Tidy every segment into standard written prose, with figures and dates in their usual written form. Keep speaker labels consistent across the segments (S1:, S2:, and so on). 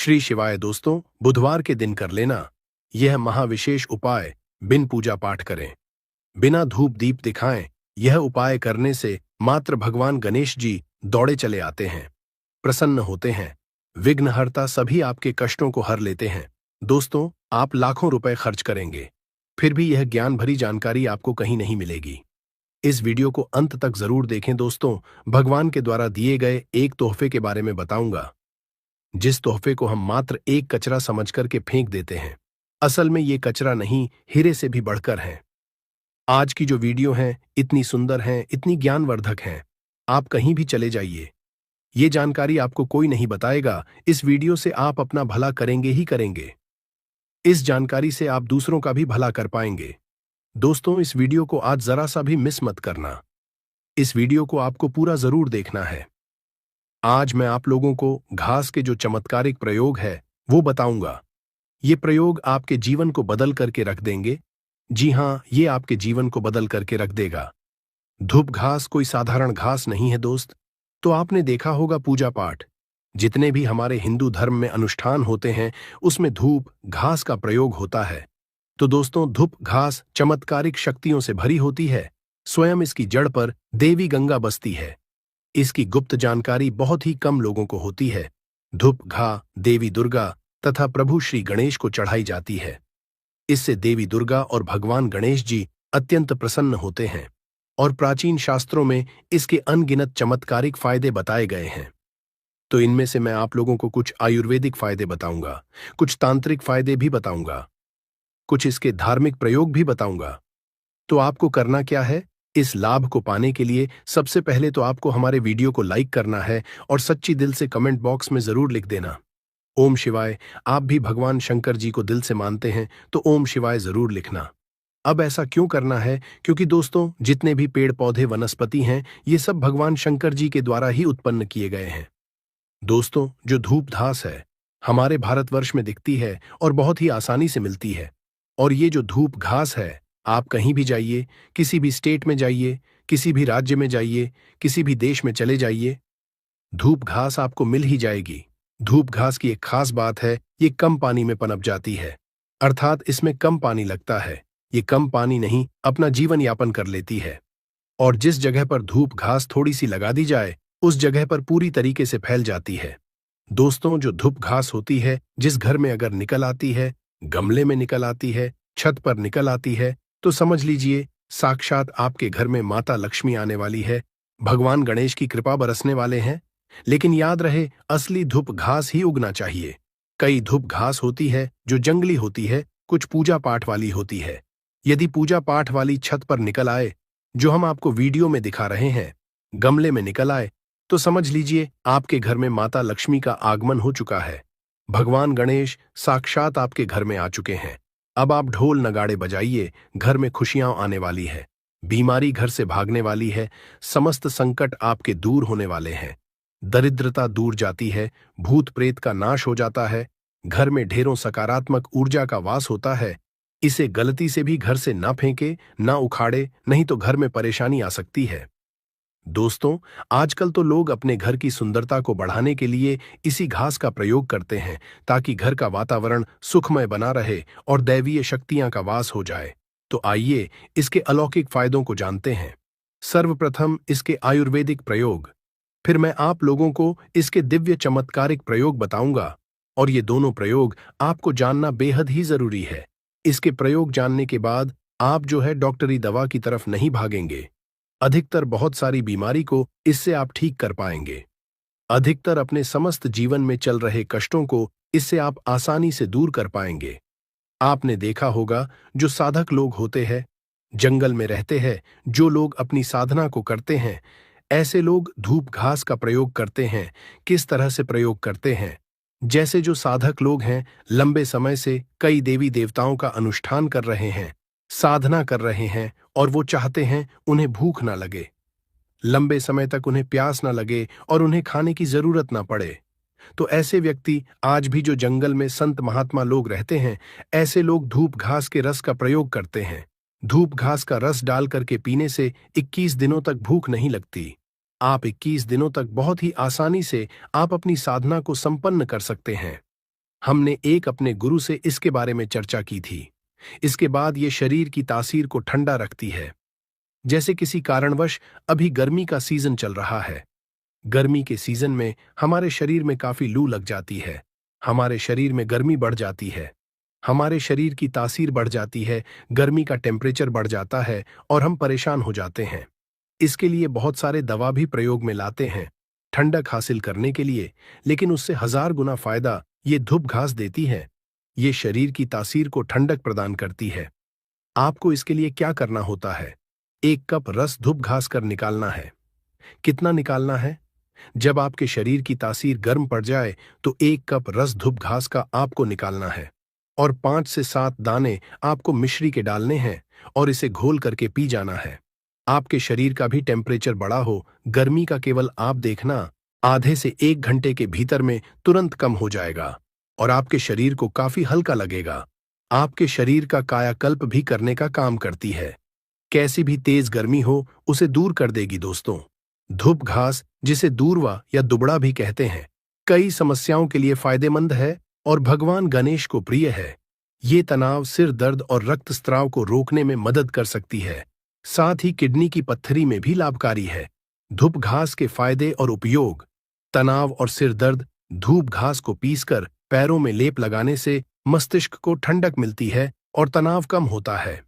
S1: श्री शिवाय दोस्तों, बुधवार के दिन कर लेना यह महाविशेष उपाय। बिन पूजा पाठ करें, बिना धूप दीप दिखाएं। यह उपाय करने से मात्र भगवान गणेश जी दौड़े चले आते हैं, प्रसन्न होते हैं। विघ्नहर्ता सभी आपके कष्टों को हर लेते हैं। दोस्तों, आप लाखों रुपए खर्च करेंगे, फिर भी यह ज्ञान भरी जानकारी आपको कहीं नहीं मिलेगी। इस वीडियो को अंत तक जरूर देखें। दोस्तों, भगवान के द्वारा दिए गए एक तोहफे के बारे में बताऊंगा, जिस तोहफे को हम मात्र एक कचरा समझ करके फेंक देते हैं। असल में ये कचरा नहीं, हीरे से भी बढ़कर है। आज की जो वीडियो है इतनी सुंदर है, इतनी ज्ञानवर्धक है, आप कहीं भी चले जाइए, ये जानकारी आपको कोई नहीं बताएगा। इस वीडियो से आप अपना भला करेंगे ही करेंगे। इस जानकारी से आप दूसरों का भी भला कर पाएंगे। दोस्तों, इस वीडियो को आज जरा सा भी मिस मत करना। इस वीडियो को आपको पूरा जरूर देखना है। आज मैं आप लोगों को घास के जो चमत्कारिक प्रयोग है वो बताऊंगा। ये प्रयोग आपके जीवन को बदल करके रख देंगे। जी हां, ये आपके जीवन को बदल करके रख देगा। धूप घास कोई साधारण घास नहीं है दोस्त। तो आपने देखा होगा पूजा पाठ, जितने भी हमारे हिंदू धर्म में अनुष्ठान होते हैं उसमें धूप घास का प्रयोग होता है। तो दोस्तों, धूप घास चमत्कारिक शक्तियों से भरी होती है। स्वयं इसकी जड़ पर देवी गंगा बसती है। इसकी गुप्त जानकारी बहुत ही कम लोगों को होती है। धूप घा देवी दुर्गा तथा प्रभु श्री गणेश को चढ़ाई जाती है। इससे देवी दुर्गा और भगवान गणेश जी अत्यंत प्रसन्न होते हैं और प्राचीन शास्त्रों में इसके अनगिनत चमत्कारिक फायदे बताए गए हैं। तो इनमें से मैं आप लोगों को कुछ आयुर्वेदिक फायदे बताऊंगा, कुछ तांत्रिक फायदे भी बताऊंगा, कुछ इसके धार्मिक प्रयोग भी बताऊंगा। तो आपको करना क्या है? इस लाभ को पाने के लिए सबसे पहले तो आपको हमारे वीडियो को लाइक करना है और सच्ची दिल से कमेंट बॉक्स में जरूर लिख देना ओम शिवाय। आप भी भगवान शंकर जी को दिल से मानते हैं तो ओम शिवाय जरूर लिखना। अब ऐसा क्यों करना है? क्योंकि दोस्तों, जितने भी पेड़ पौधे वनस्पति हैं ये सब भगवान शंकर जी के द्वारा ही उत्पन्न किए गए हैं। दोस्तों, जो धूप घास है हमारे भारतवर्ष में दिखती है और बहुत ही आसानी से मिलती है। और ये जो धूप घास है, आप कहीं भी जाइए, किसी भी स्टेट में जाइए, किसी भी राज्य में जाइए, किसी भी देश में चले जाइए, धूप घास आपको मिल ही जाएगी। धूप घास की एक खास बात है, ये कम पानी में पनप जाती है, अर्थात इसमें कम पानी लगता है। ये कम पानी नहीं, अपना जीवन यापन कर लेती है। और जिस जगह पर धूप घास थोड़ी सी लगा दी जाए उस जगह पर पूरी तरीके से फैल जाती है। दोस्तों, जो धूप घास होती है जिस घर में अगर निकल आती है, गमले में निकल आती है, छत पर निकल आती है, तो समझ लीजिए साक्षात आपके घर में माता लक्ष्मी आने वाली है, भगवान गणेश की कृपा बरसने वाले हैं। लेकिन याद रहे, असली धूप घास ही उगना चाहिए। कई धूप घास होती है जो जंगली होती है, कुछ पूजा पाठ वाली होती है। यदि पूजा पाठ वाली छत पर निकल आए, जो हम आपको वीडियो में दिखा रहे हैं, गमले में निकल आए, तो समझ लीजिए आपके घर में माता लक्ष्मी का आगमन हो चुका है। भगवान गणेश साक्षात आपके घर में आ चुके हैं। अब आप ढोल नगाड़े बजाइए, घर में खुशियां आने वाली है, बीमारी घर से भागने वाली है, समस्त संकट आपके दूर होने वाले हैं, दरिद्रता दूर जाती है, भूत प्रेत का नाश हो जाता है, घर में ढेरों सकारात्मक ऊर्जा का वास होता है। इसे गलती से भी घर से ना फेंके, ना उखाड़े, नहीं तो घर में परेशानी आ सकती है। दोस्तों, आजकल तो लोग अपने घर की सुंदरता को बढ़ाने के लिए इसी घास का प्रयोग करते हैं, ताकि घर का वातावरण सुखमय बना रहे और दैवीय शक्तियां का वास हो जाए। तो आइए इसके अलौकिक फायदों को जानते हैं। सर्वप्रथम इसके आयुर्वेदिक प्रयोग, फिर मैं आप लोगों को इसके दिव्य चमत्कारिक प्रयोग बताऊंगा। और ये दोनों प्रयोग आपको जानना बेहद ही जरूरी है। इसके प्रयोग जानने के बाद आप जो है डॉक्टरी दवा की तरफ नहीं भागेंगे। अधिकतर बहुत सारी बीमारी को इससे आप ठीक कर पाएंगे। अधिकतर अपने समस्त जीवन में चल रहे कष्टों को इससे आप आसानी से दूर कर पाएंगे। आपने देखा होगा, जो साधक लोग होते हैं, जंगल में रहते हैं, जो लोग अपनी साधना को करते हैं, ऐसे लोग धूप घास का प्रयोग करते हैं। किस तरह से प्रयोग करते हैं? जैसे जो साधक लोग हैं, लंबे समय से कई देवी देवताओं का अनुष्ठान कर रहे हैं, साधना कर रहे हैं, और वो चाहते हैं उन्हें भूख ना लगे, लंबे समय तक उन्हें प्यास ना लगे और उन्हें खाने की जरूरत ना पड़े। तो ऐसे व्यक्ति, आज भी जो जंगल में संत महात्मा लोग रहते हैं, ऐसे लोग धूप घास के रस का प्रयोग करते हैं। धूप घास का रस डाल करके पीने से 21 दिनों तक भूख नहीं लगती। आप 21 दिनों तक बहुत ही आसानी से आप अपनी साधना को संपन्न कर सकते हैं। हमने एक अपने गुरु से इसके बारे में चर्चा की थी। इसके बाद ये शरीर की तासीर को ठंडा रखती है। जैसे किसी कारणवश अभी गर्मी का सीजन चल रहा है। गर्मी के सीजन में हमारे शरीर में काफी लू लग जाती है, हमारे शरीर में गर्मी बढ़ जाती है, हमारे शरीर की तासीर बढ़ जाती है, गर्मी का टेम्परेचर बढ़ जाता है और हम परेशान हो जाते हैं। इसके लिए बहुत सारे दवा भी प्रयोग में लाते हैं ठंडक हासिल करने के लिए, लेकिन उससे 1000 गुना फायदा ये धूप घास देती है। ये शरीर की तासीर को ठंडक प्रदान करती है। आपको इसके लिए क्या करना होता है? 1 कप रस धूप घास कर निकालना है। कितना निकालना है? जब आपके शरीर की तासीर गर्म पड़ जाए तो 1 कप रस धूप घास का आपको निकालना है और 5 से 7 दाने आपको मिश्री के डालने हैं और इसे घोल करके पी जाना है। आपके शरीर का भी टेम्परेचर बढ़ा हो, गर्मी का केवल आप देखना आधे से 1 घंटे के भीतर में तुरंत कम हो जाएगा और आपके शरीर को काफी हल्का लगेगा। आपके शरीर का कायाकल्प भी करने का काम करती है। कैसी भी तेज गर्मी हो उसे दूर कर देगी दोस्तों। धूप घास, जिसे दूर्वा या दुबड़ा भी कहते हैं, कई समस्याओं के लिए फायदेमंद है और भगवान गणेश को प्रिय है। ये तनाव, सिर दर्द और रक्तस्राव को रोकने में मदद कर सकती है। साथ ही किडनी की पत्थरी में भी लाभकारी है। धूप घास के फायदे और उपयोग। तनाव और सिर दर्द। धूप घास को पीसकर पैरों में लेप लगाने से मस्तिष्क को ठंडक मिलती है और तनाव कम होता है।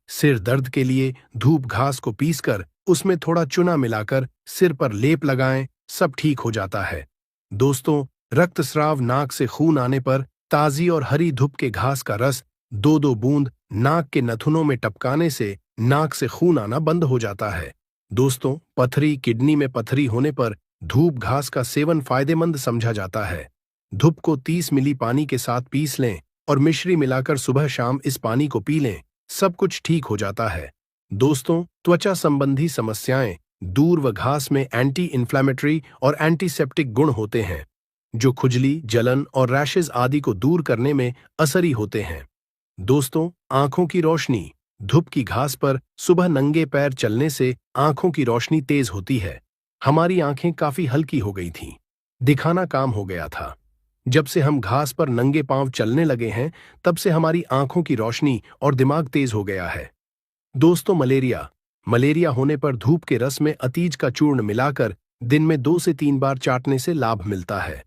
S1: सिर दर्द के लिए धूप घास को पीसकर उसमें थोड़ा चूना मिलाकर सिर पर लेप लगाएं, सब ठीक हो जाता है। दोस्तों, रक्तस्राव, नाक से खून आने पर ताजी और हरी धूप के घास का रस 2-2 बूंद नाक के नथुनों में टपकाने से नाक से खून आना बंद हो जाता है। दोस्तों, पथरी, किडनी में पथरी होने पर धूप घास का सेवन फायदेमंद समझा जाता है। धूप को 30 मिली पानी के साथ पीस लें और मिश्री मिलाकर सुबह शाम इस पानी को पी लें, सब कुछ ठीक हो जाता है। दोस्तों, त्वचा संबंधी समस्याएं। दूर्वा घास में एंटी इन्फ्लेमेटरी और एंटीसेप्टिक गुण होते हैं, जो खुजली, जलन और रैशेज आदि को दूर करने में असरी होते हैं। दोस्तों, आंखों की रोशनी। धूप की घास पर सुबह नंगे पैर चलने से आंखों की रोशनी तेज होती है। हमारी आंखें काफी हल्की हो गई थीं, दिखाना काम हो गया था। जब से हम घास पर नंगे पांव चलने लगे हैं, तब से हमारी आंखों की रोशनी और दिमाग तेज हो गया है। दोस्तों, मलेरिया होने पर धूप के रस में अतीज का चूर्ण मिलाकर दिन में 2 से 3 बार चाटने से लाभ मिलता है।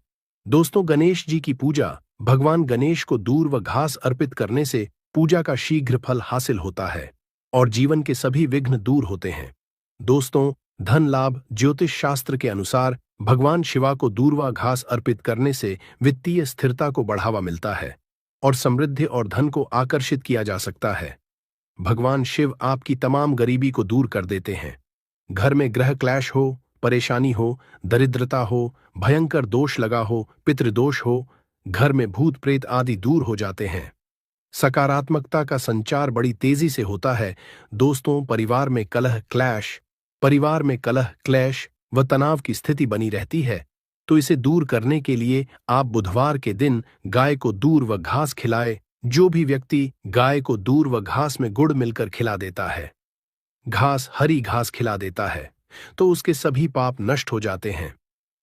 S1: दोस्तों, गणेश जी की पूजा। भगवान गणेश को दूर व घास अर्पित करने से पूजा का शीघ्र फल हासिल होता है और जीवन के सभी विघ्न दूर होते हैं। दोस्तों, धन लाभ। ज्योतिष शास्त्र के अनुसार भगवान शिवा को दूर्वा घास अर्पित करने से वित्तीय स्थिरता को बढ़ावा मिलता है और समृद्धि और धन को आकर्षित किया जा सकता है। भगवान शिव आपकी तमाम गरीबी को दूर कर देते हैं। घर में ग्रह क्लैश हो, परेशानी हो, दरिद्रता हो, भयंकर दोष लगा हो, पितृदोष हो, घर में भूत प्रेत आदि दूर हो जाते हैं। सकारात्मकता का संचार बड़ी तेजी से होता है। दोस्तों, परिवार में कलह, क्लेश व तनाव की स्थिति बनी रहती है, तो इसे दूर करने के लिए आप बुधवार के दिन गाय को दूर व घास खिलाए। जो भी व्यक्ति गाय को दूर व घास में गुड़ मिलकर खिला देता है, हरी घास खिला देता है, तो उसके सभी पाप नष्ट हो जाते हैं।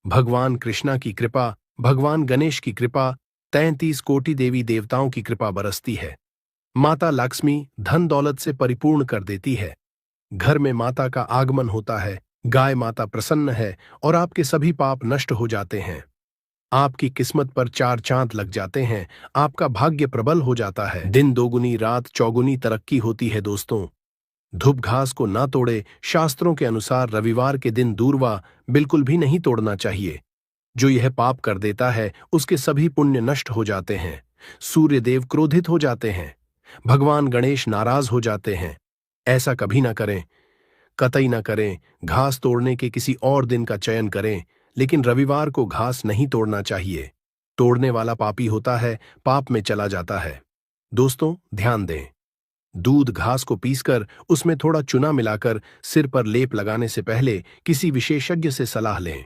S1: भगवान कृष्णा की कृपा, भगवान गणेश की कृपा, 33 कोटि देवी देवताओं की कृपा बरसती है। माता लक्ष्मी धन दौलत से परिपूर्ण कर देती है। घर में माता का आगमन होता है, गाय माता प्रसन्न है और आपके सभी पाप नष्ट हो जाते हैं। आपकी किस्मत पर 4 चांद लग जाते हैं, आपका भाग्य प्रबल हो जाता है। दिन दोगुनी, रात चौगुनी तरक्की होती है। दोस्तों, धूप घास को ना तोड़े। शास्त्रों के अनुसार रविवार के दिन दूर्वा बिल्कुल भी नहीं तोड़ना चाहिए। जो यह पाप कर देता है, उसके सभी पुण्य नष्ट हो जाते हैं। सूर्यदेव क्रोधित हो जाते हैं, भगवान गणेश नाराज हो जाते हैं। ऐसा कभी ना करें, कतई ना करें। घास तोड़ने के किसी और दिन का चयन करें, लेकिन रविवार को घास नहीं तोड़ना चाहिए। तोड़ने वाला पापी होता है, पाप में चला जाता है। दोस्तों, ध्यान दें। दूध घास को पीसकर उसमें थोड़ा चूना मिलाकर सिर पर लेप लगाने से पहले किसी विशेषज्ञ से सलाह लें।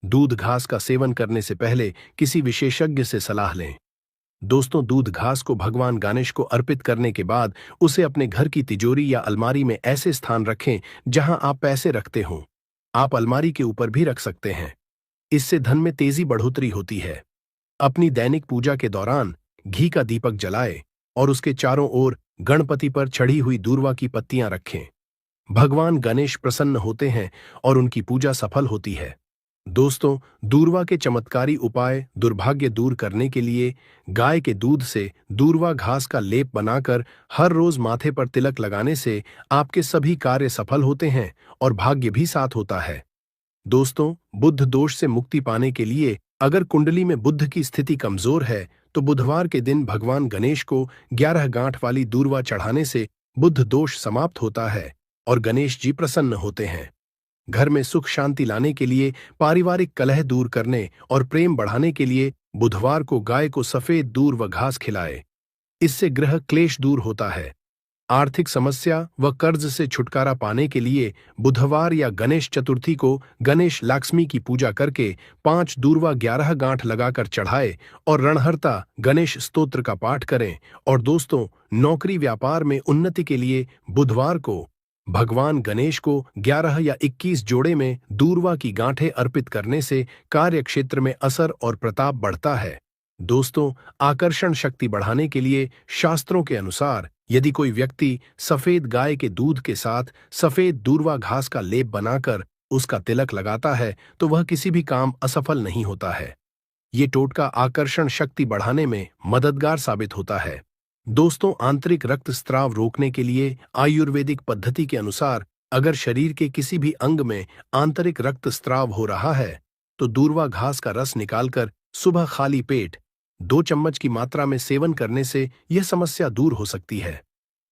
S1: दूध घास का सेवन करने से पहले किसी विशेषज्ञ से सलाह लें। दोस्तों, दूध घास को भगवान गणेश को अर्पित करने के बाद उसे अपने घर की तिजोरी या अलमारी में ऐसे स्थान रखें जहां आप पैसे रखते हों। आप अलमारी के ऊपर भी रख सकते हैं। इससे धन में तेजी बढ़ोतरी होती है। अपनी दैनिक पूजा के दौरान घी का दीपक जलाए और उसके चारों ओर गणपति पर चढ़ी हुई दूर्वा की पत्तियां रखें। भगवान गणेश प्रसन्न होते हैं और उनकी पूजा सफल होती है। दोस्तों, दूर्वा के चमत्कारी उपाय दुर्भाग्य दूर करने के लिए गाय के दूध से दूर्वा घास का लेप बनाकर हर रोज माथे पर तिलक लगाने से आपके सभी कार्य सफल होते हैं और भाग्य भी साथ होता है। दोस्तों, बुध दोष से मुक्ति पाने के लिए अगर कुंडली में बुध की स्थिति कमजोर है तो बुधवार के दिन भगवान गणेश को 11 गांठ वाली दूर्वा चढ़ाने से बुध दोष समाप्त होता है और गणेश जी प्रसन्न होते हैं। घर में सुख शांति लाने के लिए, पारिवारिक कलह दूर करने और प्रेम बढ़ाने के लिए बुधवार को गाय को सफेद दूर व घास खिलाए। इससे गृह क्लेश दूर होता है। आर्थिक समस्या व कर्ज से छुटकारा पाने के लिए बुधवार या गणेश चतुर्थी को गणेश लक्ष्मी की पूजा करके 5 दूर्वा 11 गांठ लगाकर चढ़ाए और रणहर्ता गणेश स्तोत्र का पाठ करें। और दोस्तों, नौकरी व्यापार में उन्नति के लिए बुधवार को भगवान गणेश को 11 या 21 जोड़े में दूर्वा की गांठें अर्पित करने से कार्य क्षेत्र में असर और प्रताप बढ़ता है। दोस्तों, आकर्षण शक्ति बढ़ाने के लिए शास्त्रों के अनुसार यदि कोई व्यक्ति सफेद गाय के दूध के साथ सफेद दूर्वा घास का लेप बनाकर उसका तिलक लगाता है तो वह किसी भी काम असफल नहीं होता है। ये टोटका आकर्षण शक्ति बढ़ाने में मददगार साबित होता है। दोस्तों, आंतरिक रक्तस्राव रोकने के लिए आयुर्वेदिक पद्धति के अनुसार अगर शरीर के किसी भी अंग में आंतरिक रक्तस्राव हो रहा है तो दूर्वा घास का रस निकालकर सुबह खाली पेट 2 चम्मच की मात्रा में सेवन करने से यह समस्या दूर हो सकती है।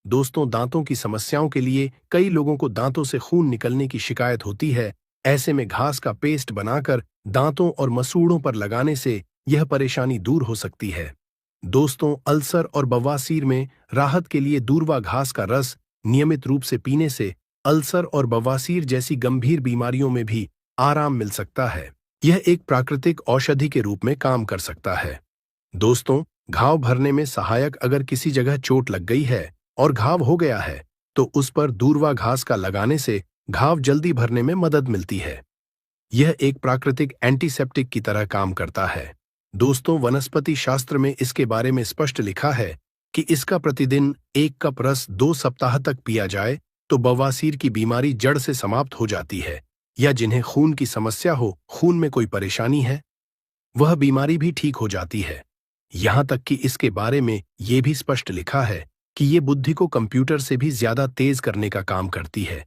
S1: दोस्तों, दांतों की समस्याओं के लिए कई लोगों को दांतों से खून निकलने की शिकायत होती है। ऐसे में घास का पेस्ट बनाकर दांतों और मसूड़ों पर लगाने से यह परेशानी दूर हो सकती है। दोस्तों, अल्सर और बवासीर में राहत के लिए दूर्वा घास का रस नियमित रूप से पीने से अल्सर और बवासीर जैसी गंभीर बीमारियों में भी आराम मिल सकता है। यह एक प्राकृतिक औषधि के रूप में काम कर सकता है। दोस्तों, घाव भरने में सहायक अगर किसी जगह चोट लग गई है और घाव हो गया है तो उस पर दूर्वा घास का लगाने से घाव जल्दी भरने में मदद मिलती है। यह एक प्राकृतिक एंटीसेप्टिक की तरह काम करता है। दोस्तों, वनस्पति शास्त्र में इसके बारे में स्पष्ट लिखा है कि इसका प्रतिदिन 1 कप रस 2 सप्ताह तक पिया जाए तो बवासीर की बीमारी जड़ से समाप्त हो जाती है। या जिन्हें खून की समस्या हो, खून में कोई परेशानी है, वह बीमारी भी ठीक हो जाती है। यहां तक कि इसके बारे में यह भी स्पष्ट लिखा है कि ये बुद्धि को कंप्यूटर से भी ज्यादा तेज करने का काम करती है।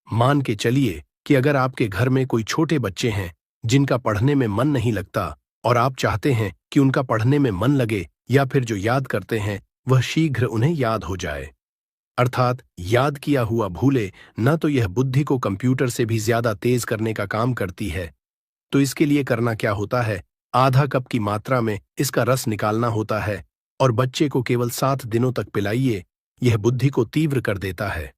S1: मान के चलिए कि अगर आपके घर में कोई छोटे बच्चे हैं जिनका पढ़ने में मन नहीं लगता और आप चाहते हैं कि उनका पढ़ने में मन लगे या फिर जो याद करते हैं वह शीघ्र उन्हें याद हो जाए, अर्थात याद किया हुआ भूले न, तो यह बुद्धि को कंप्यूटर से भी ज्यादा तेज करने का काम करती है। तो इसके लिए करना क्या होता है, आधा कप की मात्रा में इसका रस निकालना होता है और बच्चे को केवल 7 दिनों तक पिलाइए। यह बुद्धि को तीव्र कर देता है।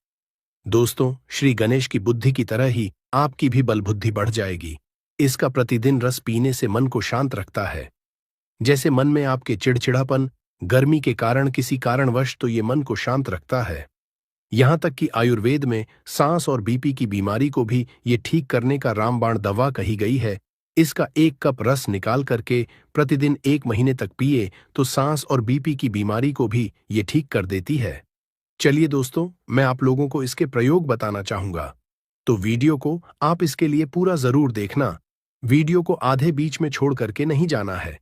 S1: दोस्तों, श्री गणेश की बुद्धि की तरह ही आपकी भी बल बुद्धि बढ़ जाएगी। इसका प्रतिदिन रस पीने से मन को शांत रखता है। जैसे मन में आपके चिड़चिड़ापन, गर्मी के कारण किसी कारणवश, तो ये मन को शांत रखता है। यहां तक कि आयुर्वेद में सांस और बीपी की बीमारी को भी ये ठीक करने का रामबाण दवा कही गई है। इसका 1 कप रस निकाल करके प्रतिदिन 1 महीने तक पिए तो सांस और बीपी की बीमारी को भी ये ठीक कर देती है। चलिए दोस्तों, मैं आप लोगों को इसके प्रयोग बताना चाहूंगा, तो वीडियो को आप इसके लिए पूरा जरूर देखना। वीडियो को आधे बीच में छोड़ करके नहीं जाना है,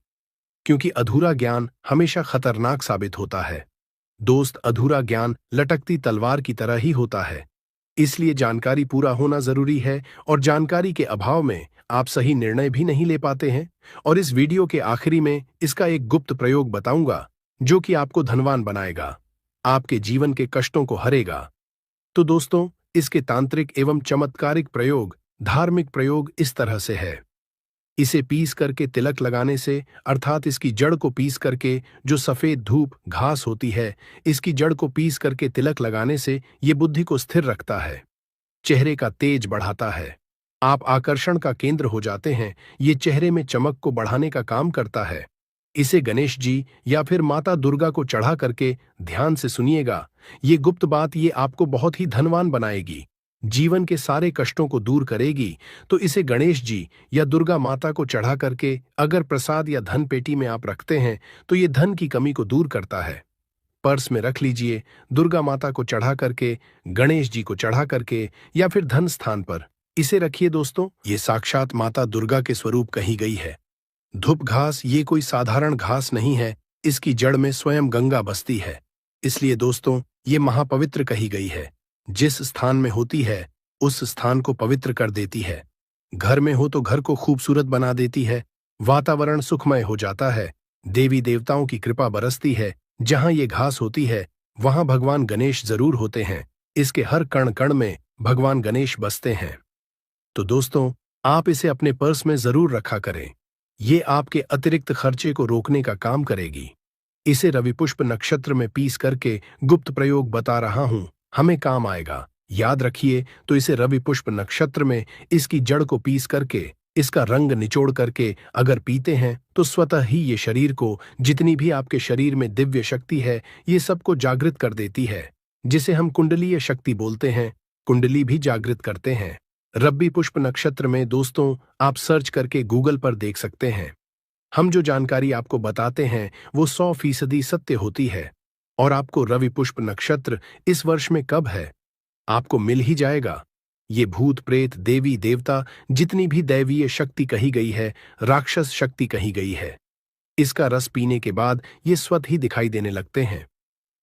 S1: क्योंकि अधूरा ज्ञान हमेशा खतरनाक साबित होता है। दोस्त, अधूरा ज्ञान लटकती तलवार की तरह ही होता है, इसलिए जानकारी पूरा होना जरूरी है और जानकारी के अभाव में आप सही निर्णय भी नहीं ले पाते हैं। और इस वीडियो के आखिरी में इसका एक गुप्त प्रयोग बताऊंगा जो कि आपको धनवान बनाएगा, आपके जीवन के कष्टों को हरेगा। तो दोस्तों, इसके तांत्रिक एवं चमत्कारिक प्रयोग, धार्मिक प्रयोग इस तरह से है। इसे पीस करके तिलक लगाने से, अर्थात इसकी जड़ को पीस करके, जो सफेद धूप घास होती है, इसकी जड़ को पीस करके तिलक लगाने से ये बुद्धि को स्थिर रखता है, चेहरे का तेज बढ़ाता है, आप आकर्षण का केंद्र हो जाते हैं। ये चेहरे में चमक को बढ़ाने का काम करता है। इसे गणेश जी या फिर माता दुर्गा को चढ़ा करके ध्यान से सुनिएगा। ये गुप्त बात ये आपको बहुत ही धनवान बनाएगी। जीवन के सारे कष्टों को दूर करेगी। तो इसे गणेश जी या दुर्गा माता को चढ़ा करके अगर प्रसाद या धन पेटी में आप रखते हैं तो ये धन की कमी को दूर करता है। पर्स में रख लीजिए, दुर्गा माता को चढ़ा करके, गणेश जी को चढ़ा करके, या फिर धन स्थान पर इसे रखिए। दोस्तों, ये साक्षात माता दुर्गा के स्वरूप कही गई है। धूप घास ये कोई साधारण घास नहीं है, इसकी जड़ में स्वयं गंगा बसती है। इसलिए दोस्तों, ये महापवित्र कही गई है। जिस स्थान में होती है उस स्थान को पवित्र कर देती है। घर में हो तो घर को खूबसूरत बना देती है, वातावरण सुखमय हो जाता है, देवी देवताओं की कृपा बरसती है। जहां ये घास होती है वहां भगवान गणेश जरूर होते हैं। इसके हर कण कण में भगवान गणेश बसते हैं। तो दोस्तों, आप इसे अपने पर्स में जरूर रखा करें। ये आपके अतिरिक्त खर्चे को रोकने का काम करेगी। इसे रवि पुष्प नक्षत्र में पीस करके गुप्त प्रयोग बता रहा हूं, हमें काम आएगा। याद रखिए, तो इसे रवि पुष्प नक्षत्र में इसकी जड़ को पीस करके, इसका रंग निचोड़ करके अगर पीते हैं तो स्वतः ही ये शरीर को, जितनी भी आपके शरीर में दिव्य शक्ति है, ये सबको जागृत कर देती है, जिसे हम कुंडलीय शक्ति बोलते हैं। कुंडली भी जागृत करते हैं। रवि पुष्प नक्षत्र में दोस्तों आप सर्च करके गूगल पर देख सकते हैं। हम जो जानकारी आपको बताते हैं वो 100% सत्य होती है। और आपको रवि पुष्प नक्षत्र इस वर्ष में कब है, आपको मिल ही जाएगा। ये भूत प्रेत देवी देवता जितनी भी दैवीय शक्ति कही गई है, राक्षस शक्ति कही गई है, इसका रस पीने के बाद ये स्वतः ही दिखाई देने लगते हैं।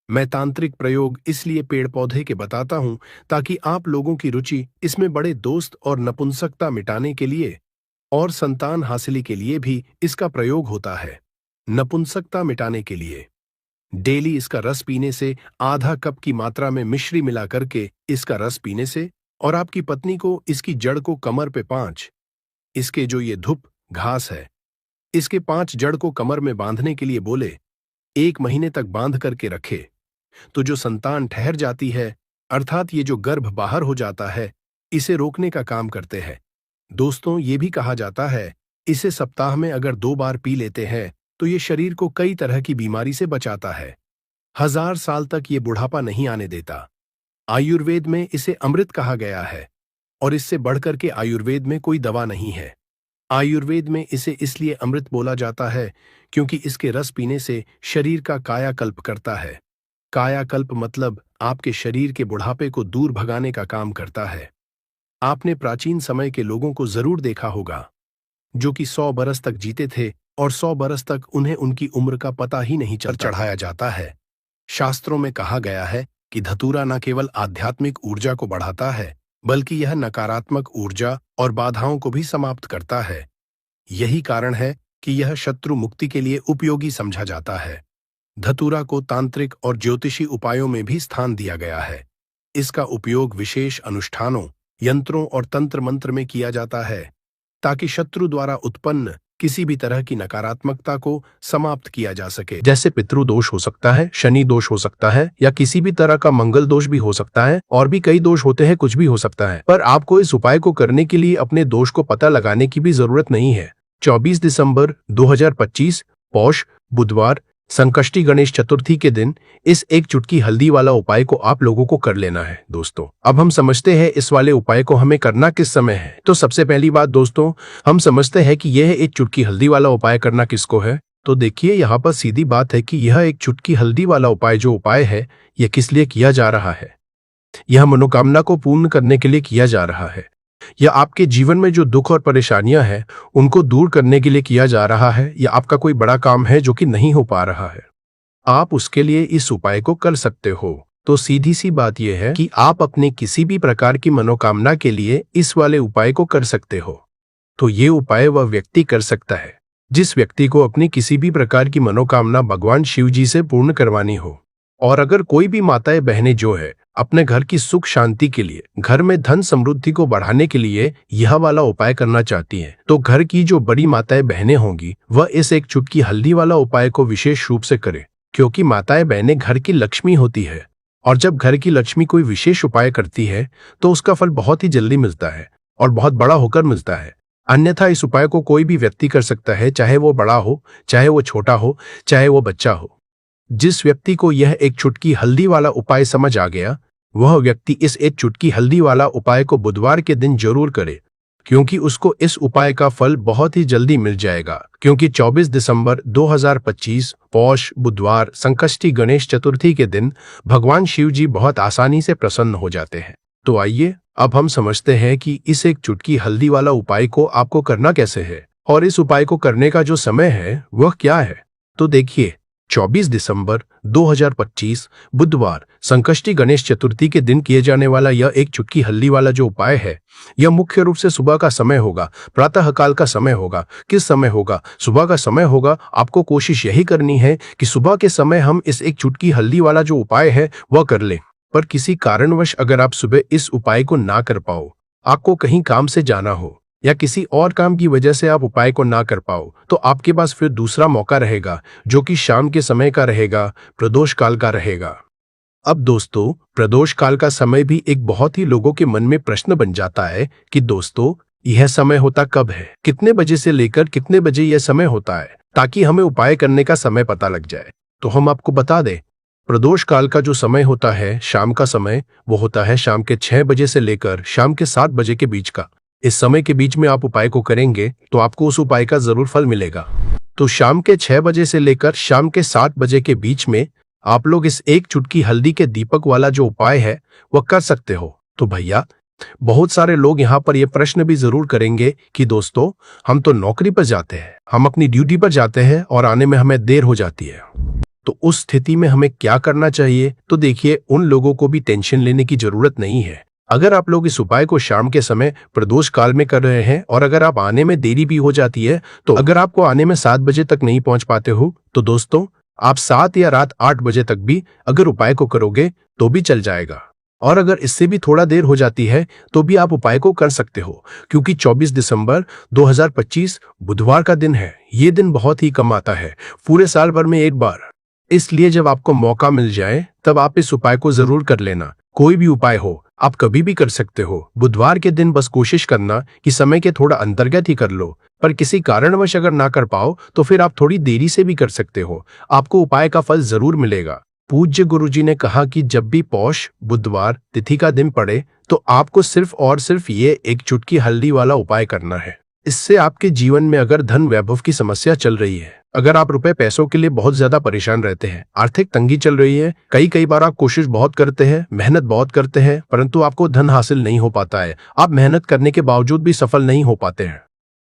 S1: मैं तांत्रिक प्रयोग इसलिए पेड़ पौधे के बताता हूं ताकि आप लोगों की रुचि इसमें बड़े दोस्त और नपुंसकता मिटाने के लिए और संतान हासिली के लिए भी इसका प्रयोग होता है। नपुंसकता मिटाने के लिए डेली इसका रस पीने से, आधा कप की मात्रा में मिश्री मिला करके इसका रस पीने से, और आपकी पत्नी को इसकी जड़ को कमर पे 5, इसके जो ये धूप घास है, इसके 5 जड़ को कमर में बांधने के लिए बोले, 1 महीने तक बांध करके रखे, तो जो संतान ठहर जाती है, अर्थात ये जो गर्भ बाहर हो जाता है, इसे रोकने का काम करते हैं। दोस्तों, ये भी कहा जाता है इसे सप्ताह में अगर 2 बार पी लेते हैं तो ये शरीर को कई तरह की बीमारी से बचाता है। 1000 साल तक ये बुढ़ापा नहीं आने देता। आयुर्वेद में इसे अमृत कहा गया है और इससे बढ़कर के आयुर्वेद में कोई दवा नहीं है। आयुर्वेद में इसे इसलिए अमृत बोला जाता है क्योंकि इसके रस पीने से शरीर का कायाकल्प करता है। कायाकल्प मतलब आपके शरीर के बुढ़ापे को दूर भगाने का काम करता है। आपने प्राचीन समय के लोगों को जरूर देखा होगा जो कि 100 बरस तक जीते थे और 100 बरस तक उन्हें उनकी उम्र का पता ही नहीं चढ़ाया जाता है। शास्त्रों में कहा गया है कि धतूरा न केवल आध्यात्मिक ऊर्जा को बढ़ाता है बल्कि यह नकारात्मक ऊर्जा और बाधाओं को भी समाप्त करता है। यही कारण है कि यह शत्रु मुक्ति के लिए उपयोगी समझा जाता है। धतूरा को तांत्रिक और ज्योतिषी उपायों में भी स्थान दिया गया है। इसका उपयोग विशेष अनुष्ठानों, यंत्रों और तंत्र मंत्र में किया जाता है ताकि शत्रु द्वारा उत्पन्न किसी भी तरह की नकारात्मकता को समाप्त किया जा सके। जैसे पितृदोष हो सकता है, शनि दोष हो सकता है, या किसी भी तरह का मंगल दोष भी हो सकता है, और भी कई दोष होते हैं, कुछ भी हो सकता है। पर आपको इस उपाय को करने के लिए अपने दोष को पता लगाने की भी जरूरत नहीं है। 24 दिसंबर 2025 पौष बुधवार संकष्टी गणेश चतुर्थी के दिन इस एक चुटकी हल्दी वाला उपाय को आप लोगों को कर लेना है। दोस्तों, अब हम समझते हैं इस वाले उपाय को हमें करना किस समय है। तो सबसे पहली बात दोस्तों, हम समझते हैं कि यह एक चुटकी हल्दी वाला उपाय करना किसको है। तो देखिए, यहाँ पर सीधी बात है कि यह एक चुटकी हल्दी वाला उपाय जो उपाय है, यह किस लिए किया जा रहा है। यह मनोकामना को पूर्ण करने के लिए किया जा रहा है। या आपके जीवन में जो दुख और परेशानियां हैं उनको दूर करने के लिए किया जा रहा है, या आपका कोई बड़ा काम है जो कि नहीं हो पा रहा है, आप उसके लिए इस उपाय को कर सकते हो। तो सीधी सी बात यह है कि आप अपने किसी भी प्रकार की मनोकामना के लिए इस वाले उपाय को कर सकते हो। तो ये उपाय वह व्यक्ति कर सकता है जिस व्यक्ति को अपनी किसी भी प्रकार की मनोकामना भगवान शिव जी से पूर्ण करवानी हो। और अगर कोई भी माताएं बहनें जो है अपने घर की सुख शांति के लिए, घर में धन समृद्धि को बढ़ाने के लिए यह वाला उपाय करना चाहती हैं, तो घर की जो बड़ी माताएं बहनें होंगी वह इस एक चुटकी हल्दी वाला उपाय को विशेष रूप से करें, क्योंकि माताएं बहनें घर की लक्ष्मी होती है। और जब घर की लक्ष्मी कोई विशेष उपाय करती है तो उसका फल बहुत ही जल्दी मिलता है और बहुत बड़ा होकर मिलता है। अन्यथा इस उपाय को कोई भी व्यक्ति कर सकता है, चाहे वो बड़ा हो, चाहे वो छोटा हो, चाहे वो बच्चा हो। जिस व्यक्ति को यह एक चुटकी हल्दी वाला उपाय समझ आ गया वह व्यक्ति इस एक चुटकी हल्दी वाला उपाय को बुधवार के दिन जरूर करे, क्योंकि उसको इस उपाय का फल बहुत ही जल्दी मिल जाएगा। क्योंकि 24 दिसंबर 2025 पौष बुधवार संकष्टी गणेश चतुर्थी के दिन भगवान शिव जी बहुत आसानी से प्रसन्न हो जाते हैं। तो आइए अब हम समझते हैं कि इस एक चुटकी हल्दी वाला उपाय को आपको करना कैसे है और इस उपाय को करने का जो समय है वह क्या है। तो देखिए, 24 दिसंबर 2025 बुधवार संकष्टी गणेश चतुर्थी के दिन किए जाने वाला यह एक चुटकी हल्दी वाला जो उपाय है, यह मुख्य रूप से सुबह का समय होगा, प्रातः काल का समय होगा। किस समय होगा? सुबह का समय होगा। आपको कोशिश यही करनी है कि सुबह के समय हम इस एक चुटकी हल्दी वाला जो उपाय है वह कर लें। पर किसी कारणवश अगर आप सुबह इस उपाय को ना कर पाओ, आपको कहीं काम से जाना हो या किसी और काम की वजह से आप उपाय को ना कर पाओ, तो आपके पास फिर दूसरा मौका रहेगा, जो कि शाम के समय का रहेगा, प्रदोष काल का रहेगा। अब दोस्तों, प्रदोष काल का समय भी एक बहुत ही लोगों के मन में प्रश्न बन जाता है कि दोस्तों, यह समय होता कब है, कितने बजे से लेकर कितने बजे यह समय होता है, ताकि हमें उपाय करने का समय पता लग जाए। तो हम आपको बता दें, प्रदोष काल का जो समय होता है, शाम का समय, वो होता है शाम के 6 बजे से लेकर शाम के 7 बजे के बीच का। इस समय के बीच में आप उपाय को करेंगे तो आपको उस उपाय का जरूर फल मिलेगा। तो शाम के 6 बजे से लेकर शाम के 7 बजे के बीच में आप लोग इस एक चुटकी हल्दी के दीपक वाला जो उपाय है वह कर सकते हो। तो भैया, बहुत सारे लोग यहाँ पर यह प्रश्न भी जरूर करेंगे कि दोस्तों, हम तो नौकरी पर जाते हैं, हम अपनी ड्यूटी पर जाते हैं और आने में हमें देर हो जाती है, तो उस स्थिति में हमें क्या करना चाहिए। तो देखिए, उन लोगों को भी टेंशन लेने की जरूरत नहीं है। अगर आप लोग इस उपाय को शाम के समय प्रदोष काल में कर रहे हैं और अगर आप आने में देरी भी हो जाती है, तो अगर आपको आने में 7 बजे तक नहीं पहुंच पाते हो, तो दोस्तों आप 7 या रात 8 बजे तक भी अगर उपाय को करोगे तो भी चल जाएगा। और अगर इससे भी थोड़ा देर हो जाती है तो भी आप उपाय को कर सकते हो, क्योंकि 24 दिसंबर 2025 बुधवार का दिन है। ये दिन बहुत ही कम आता है, पूरे साल भर में एक बार। इसलिए जब आपको मौका मिल जाए तब आप इस उपाय को जरूर कर लेना। कोई भी उपाय हो, आप कभी भी कर सकते हो। बुधवार के दिन बस कोशिश करना कि समय के थोड़ा अंतर्गत ही कर लो, पर किसी कारणवश अगर ना कर पाओ तो फिर आप थोड़ी देरी से भी कर सकते हो, आपको उपाय का फल जरूर मिलेगा। पूज्य गुरुजी ने कहा कि जब भी पौष बुधवार तिथि का दिन पड़े तो आपको सिर्फ और सिर्फ ये एक चुटकी हल्दी वाला उपाय करना है। इससे आपके जीवन में अगर धन वैभव की समस्या चल रही है, अगर आप रुपए पैसों के लिए बहुत ज्यादा परेशान रहते हैं, आर्थिक तंगी चल रही है, कई बार आप कोशिश बहुत करते हैं, मेहनत बहुत करते हैं, परंतु आपको धन हासिल नहीं हो पाता है, आप मेहनत करने के बावजूद भी सफल नहीं हो पाते हैं,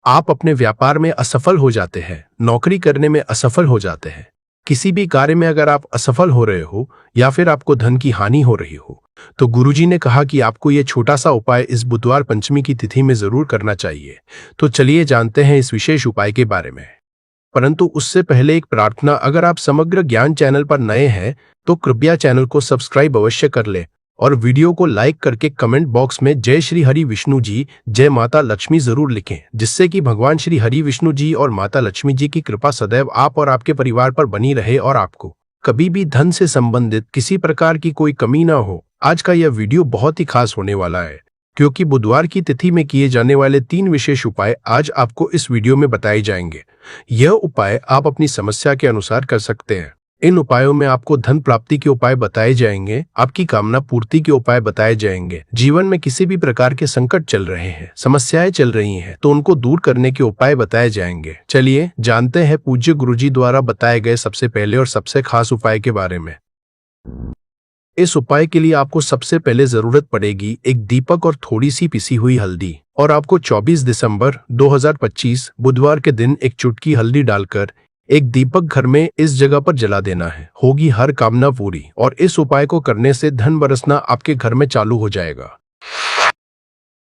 S1: आप अपने व्यापार में असफल हो जाते हैं, नौकरी करने में असफल हो जाते हैं, किसी भी कार्य में अगर आप असफल हो रहे हो या फिर आपको धन की हानि हो रही हो, तो गुरुजी ने कहा कि आपको ये छोटा सा उपाय इस बुधवार पंचमी की तिथि में जरूर करना चाहिए। तो चलिए जानते हैं इस विशेष उपाय के बारे में। परंतु उससे पहले एक प्रार्थना, अगर आप समग्र ज्ञान चैनल पर नए हैं तो कृपया चैनल को सब्सक्राइब अवश्य कर लें और वीडियो को लाइक करके कमेंट बॉक्स में जय श्री हरि विष्णु जी, जय माता लक्ष्मी जरूर लिखें, जिससे कि भगवान श्री हरि विष्णु जी और माता लक्ष्मी जी की कृपा सदैव आप और आपके परिवार पर बनी रहे और आपको कभी भी धन से संबंधित किसी प्रकार की कोई कमी ना हो। आज का यह वीडियो बहुत ही खास होने वाला है, क्योंकि बुधवार की तिथि में किए जाने वाले 3 विशेष उपाय आज आपको इस वीडियो में बताए जाएंगे। यह उपाय आप अपनी समस्या के अनुसार कर सकते हैं। इन उपायों में आपको धन प्राप्ति के उपाय बताए जाएंगे, आपकी कामना पूर्ति के उपाय बताए जाएंगे। जीवन में किसी भी प्रकार के संकट चल रहे हैं, समस्याएं चल रही हैं, तो उनको दूर करने के उपाय बताए जाएंगे। चलिए जानते हैं पूज्य गुरुजी द्वारा बताए गए सबसे पहले और सबसे खास उपाय के बारे में। इस उपाय के लिए आपको सबसे पहले जरूरत पड़ेगी एक दीपक और थोड़ी सी पिसी हुई हल्दी, और आपको 24 दिसंबर 2025 बुधवार के दिन एक चुटकी हल्दी डालकर एक दीपक घर में इस जगह पर जला देना है। होगी हर कामना पूरी, और इस उपाय को करने से धन बरसना आपके घर में चालू हो जाएगा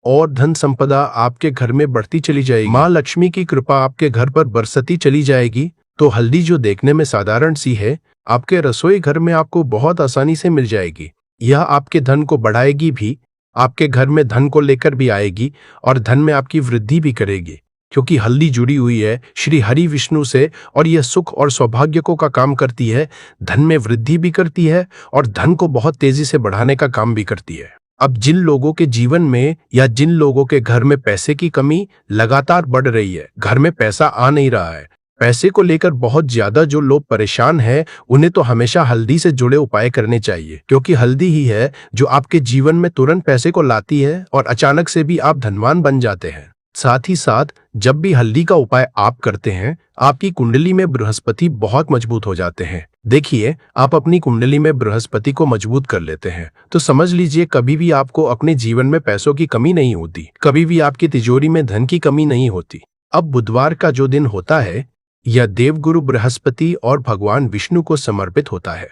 S1: और धन संपदा आपके घर में बढ़ती चली जाएगी। माँ लक्ष्मी की कृपा आपके घर पर बरसती चली जाएगी। तो हल्दी जो देखने में साधारण सी है, आपके रसोई घर में आपको बहुत आसानी से मिल जाएगी। यह आपके धन को बढ़ाएगी भी, आपके घर में धन को लेकर भी आएगी और धन में आपकी वृद्धि भी करेगी, क्योंकि हल्दी जुड़ी हुई है श्री हरि विष्णु से और यह सुख और सौभाग्य को का काम करती है, धन में वृद्धि भी करती है और धन को बहुत तेजी से बढ़ाने का काम भी करती है। अब जिन लोगों के जीवन में या जिन लोगों के घर में पैसे की कमी लगातार बढ़ रही है, घर में पैसा आ नहीं रहा है, पैसे को लेकर बहुत ज्यादा जो लोग परेशान हैं, उन्हें तो हमेशा हल्दी से जुड़े उपाय करने चाहिए, क्योंकि हल्दी ही है जो आपके जीवन में तुरंत पैसे को लाती है और अचानक से भी आप धनवान बन जाते हैं। साथ ही साथ जब भी हल्दी का उपाय आप करते हैं, आपकी कुंडली में बृहस्पति बहुत मजबूत हो जाते हैं। देखिए, आप अपनी कुंडली में बृहस्पति को मजबूत कर लेते हैं तो समझ लीजिए कभी भी आपको अपने जीवन में पैसों की कमी नहीं होती, कभी भी आपकी तिजोरी में धन की कमी नहीं होती। अब बुधवार का जो दिन होता है, यह देवगुरु बृहस्पति और भगवान विष्णु को समर्पित होता है।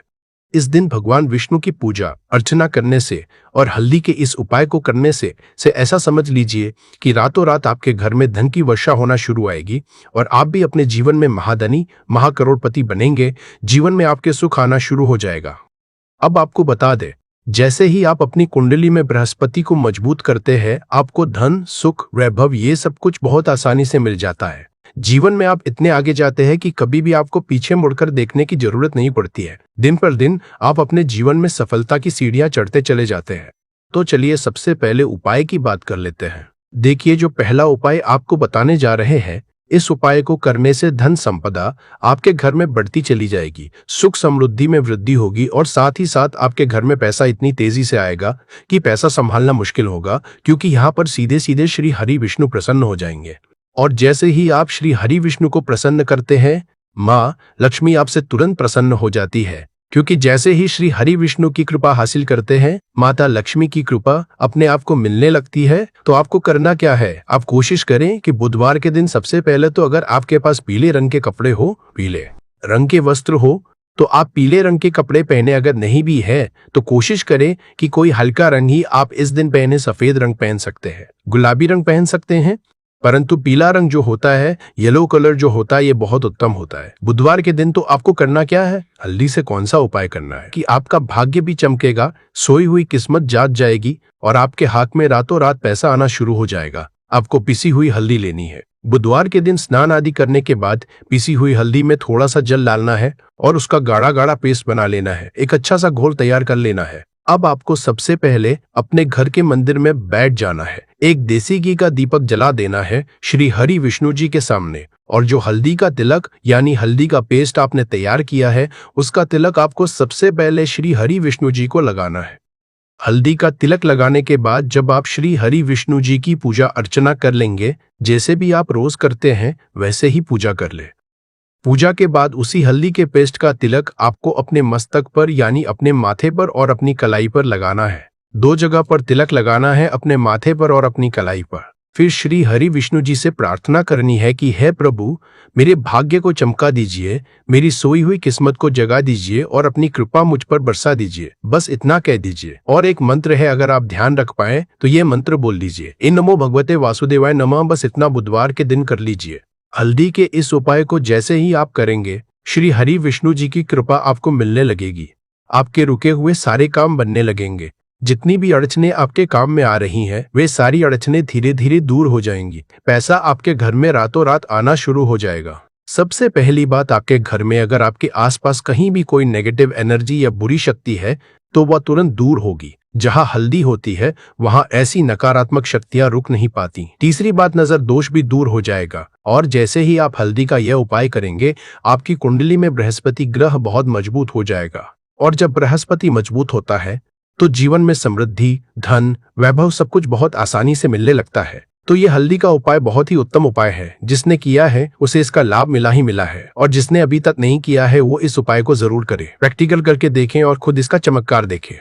S1: इस दिन भगवान विष्णु की पूजा अर्चना करने से और हल्दी के इस उपाय को करने से ऐसा समझ लीजिए कि रातों रात आपके घर में धन की वर्षा होना शुरू आएगी और आप भी अपने जीवन में महाधनी महाकरोड़पति बनेंगे। जीवन में आपके सुख आना शुरू हो जाएगा। अब आपको बता दें, जैसे ही आप अपनी कुंडली में बृहस्पति को मजबूत करते हैं, आपको धन, सुख, वैभव ये सब कुछ बहुत आसानी से मिल जाता है। जीवन में आप इतने आगे जाते हैं कि कभी भी आपको पीछे मुड़कर देखने की जरूरत नहीं पड़ती है। दिन पर दिन आप अपने जीवन में सफलता की सीढ़ियां चढ़ते चले जाते हैं। तो चलिए सबसे पहले उपाय की बात कर लेते हैं। देखिए, जो पहला उपाय आपको बताने जा रहे हैं, इस उपाय को करने से धन संपदा आपके घर में बढ़ती चली जाएगी, सुख समृद्धि में वृद्धि होगी और साथ ही साथ आपके घर में पैसा इतनी तेजी से आएगा कि पैसा संभालना मुश्किल होगा, क्योंकि यहाँ पर सीधे सीधे श्री हरि विष्णु प्रसन्न हो जाएंगे। और जैसे ही आप श्री हरि विष्णु को प्रसन्न करते हैं, माँ लक्ष्मी आपसे तुरंत प्रसन्न हो जाती है, क्योंकि जैसे ही श्री हरि विष्णु की कृपा हासिल करते हैं, माता लक्ष्मी की कृपा अपने आप को मिलने लगती है। तो आपको करना क्या है, आप कोशिश करें कि बुधवार के दिन सबसे पहले तो अगर आपके पास पीले रंग के कपड़े हो, पीले रंग के वस्त्र हो, तो आप पीले रंग के कपड़े पहने। अगर नहीं भी है तो कोशिश करें कि कोई हल्का रंग ही आप इस दिन पहने। सफेद रंग पहन सकते हैं, गुलाबी रंग पहन सकते हैं, परंतु पीला रंग जो होता है, येलो कलर जो होता है, ये बहुत उत्तम होता है। बुधवार के दिन तो आपको करना क्या है, हल्दी से कौन सा उपाय करना है कि आपका भाग्य भी चमकेगा, सोई हुई किस्मत जाग जाएगी और आपके हाथ में रातों रात पैसा आना शुरू हो जाएगा। आपको पिसी हुई हल्दी लेनी है। बुधवार के दिन स्नान आदि करने के बाद पिसी हुई हल्दी में थोड़ा सा जल डालना है और उसका गाढ़ा गाढ़ा पेस्ट बना लेना है। एक अच्छा सा घोल तैयार कर लेना है। अब आपको सबसे पहले अपने घर के मंदिर में बैठ जाना है। एक देसी घी का दीपक जला देना है श्री हरि विष्णु जी के सामने, और जो हल्दी का तिलक यानी हल्दी का पेस्ट आपने तैयार किया है, उसका तिलक आपको सबसे पहले श्री हरि विष्णु जी को लगाना है। हल्दी का तिलक लगाने के बाद जब आप श्री हरि विष्णु जी की पूजा अर्चना कर लेंगे, जैसे भी आप रोज करते हैं वैसे ही पूजा कर ले। पूजा के बाद उसी हल्दी के पेस्ट का तिलक आपको अपने मस्तक पर यानी अपने माथे पर और अपनी कलाई पर लगाना है। 2 जगह पर तिलक लगाना है, अपने माथे पर और अपनी कलाई पर। फिर श्री हरि विष्णु जी से प्रार्थना करनी है कि हे प्रभु, मेरे भाग्य को चमका दीजिए, मेरी सोई हुई किस्मत को जगा दीजिए और अपनी कृपा मुझ पर बरसा दीजिए। बस इतना कह दीजिए। और एक मंत्र है, अगर आप ध्यान रख पाए तो ये मंत्र बोल दीजिए, इन नमो भगवते वासुदेवाय नमः। बस इतना बुधवार के दिन कर लीजिए। हल्दी के इस उपाय को जैसे ही आप करेंगे, श्री हरि विष्णु जी की कृपा आपको मिलने लगेगी। आपके रुके हुए सारे काम बनने लगेंगे। जितनी भी अड़चने आपके काम में आ रही हैं, वे सारी अड़चने धीरे धीरे दूर हो जाएंगी। पैसा आपके घर में रातों रात आना शुरू हो जाएगा। सबसे पहली बात, आपके घर में अगर आपके आसपास कहीं भी कोई नेगेटिव एनर्जी या बुरी शक्ति है तो वह तुरंत दूर होगी। जहां हल्दी होती है वहां ऐसी नकारात्मक शक्तियां रुक नहीं पाती। तीसरी बात, नजर दोष भी दूर हो जाएगा। और जैसे ही आप हल्दी का यह उपाय करेंगे, आपकी कुंडली में बृहस्पति ग्रह बहुत मजबूत हो जाएगा। और जब बृहस्पति मजबूत होता है तो जीवन में समृद्धि, धन, वैभव सब कुछ बहुत आसानी से मिलने लगता है। तो ये हल्दी का उपाय बहुत ही उत्तम उपाय है। जिसने किया है उसे इसका लाभ मिला ही मिला है, और जिसने अभी तक नहीं किया है वो इस उपाय को जरूर करे। प्रैक्टिकल करके देखें और खुद इसका चमत्कार देखें,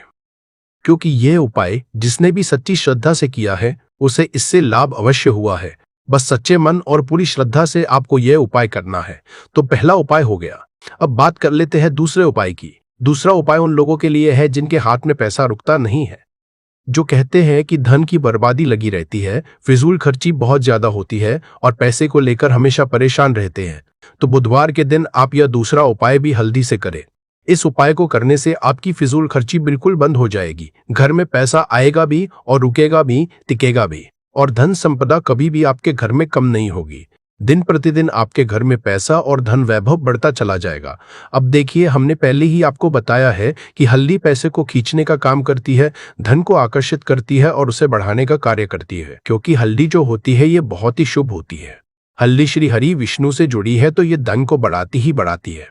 S1: क्योंकि यह उपाय जिसने भी सच्ची श्रद्धा से किया है उसे इससे लाभ अवश्य हुआ है। बस सच्चे मन और पूरी श्रद्धा से आपको यह उपाय करना है। तो पहला उपाय हो गया। अब बात कर लेते हैं दूसरे उपाय की। दूसरा उपाय उन लोगों के लिए है जिनके हाथ में पैसा रुकता नहीं है, जो कहते हैं कि धन की बर्बादी लगी रहती है, फिजूल खर्ची बहुत ज्यादा होती है और पैसे को लेकर हमेशा परेशान रहते हैं। तो बुधवार के दिन आप यह दूसरा उपाय भी हल्दी से करें। इस उपाय को करने से आपकी फिजूल खर्ची बिल्कुल बंद हो जाएगी। घर में पैसा आएगा भी और रुकेगा भी, टिकेगा भी, और धन संपदा कभी भी आपके घर में कम नहीं होगी। दिन प्रतिदिन आपके घर में पैसा और धन वैभव बढ़ता चला जाएगा। अब देखिए, हमने पहले ही आपको बताया है कि हल्दी पैसे को खींचने का काम करती है, धन को आकर्षित करती है और उसे बढ़ाने का कार्य करती है, क्योंकि हल्दी जो होती है ये बहुत ही शुभ होती है। हल्दी श्री हरि विष्णु से जुड़ी है तो ये धन को बढ़ाती ही बढ़ाती है।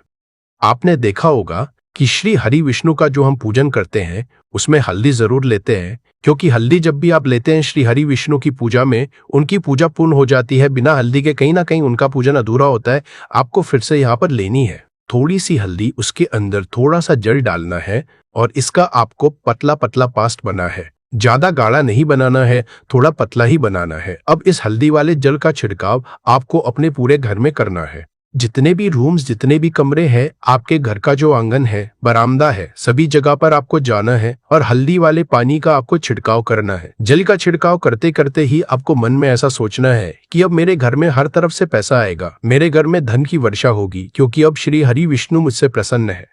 S1: आपने देखा होगा कि श्री हरि विष्णु का जो हम पूजन करते हैं उसमें हल्दी जरूर लेते हैं, क्योंकि हल्दी जब भी आप लेते हैं श्री हरि विष्णु की पूजा में, उनकी पूजा पूर्ण हो जाती है। बिना हल्दी के कहीं ना कहीं उनका पूजन अधूरा होता है। आपको फिर से यहाँ पर लेनी है थोड़ी सी हल्दी, उसके अंदर थोड़ा सा जल डालना है और इसका आपको पतला पतला पास्ट बना है। ज्यादा गाढ़ा नहीं बनाना है, थोड़ा पतला ही बनाना है। अब इस हल्दी वाले जल का छिड़काव आपको अपने पूरे घर में करना है। जितने भी रूम्स, जितने भी कमरे हैं, आपके घर का जो आंगन है, बरामदा है, सभी जगह पर आपको जाना है और हल्दी वाले पानी का आपको छिड़काव करना है। जल का छिड़काव करते करते ही आपको मन में ऐसा सोचना है कि अब मेरे घर में हर तरफ से पैसा आएगा, मेरे घर में धन की वर्षा होगी, क्योंकि अब श्री हरि विष्णु मुझसे प्रसन्न है।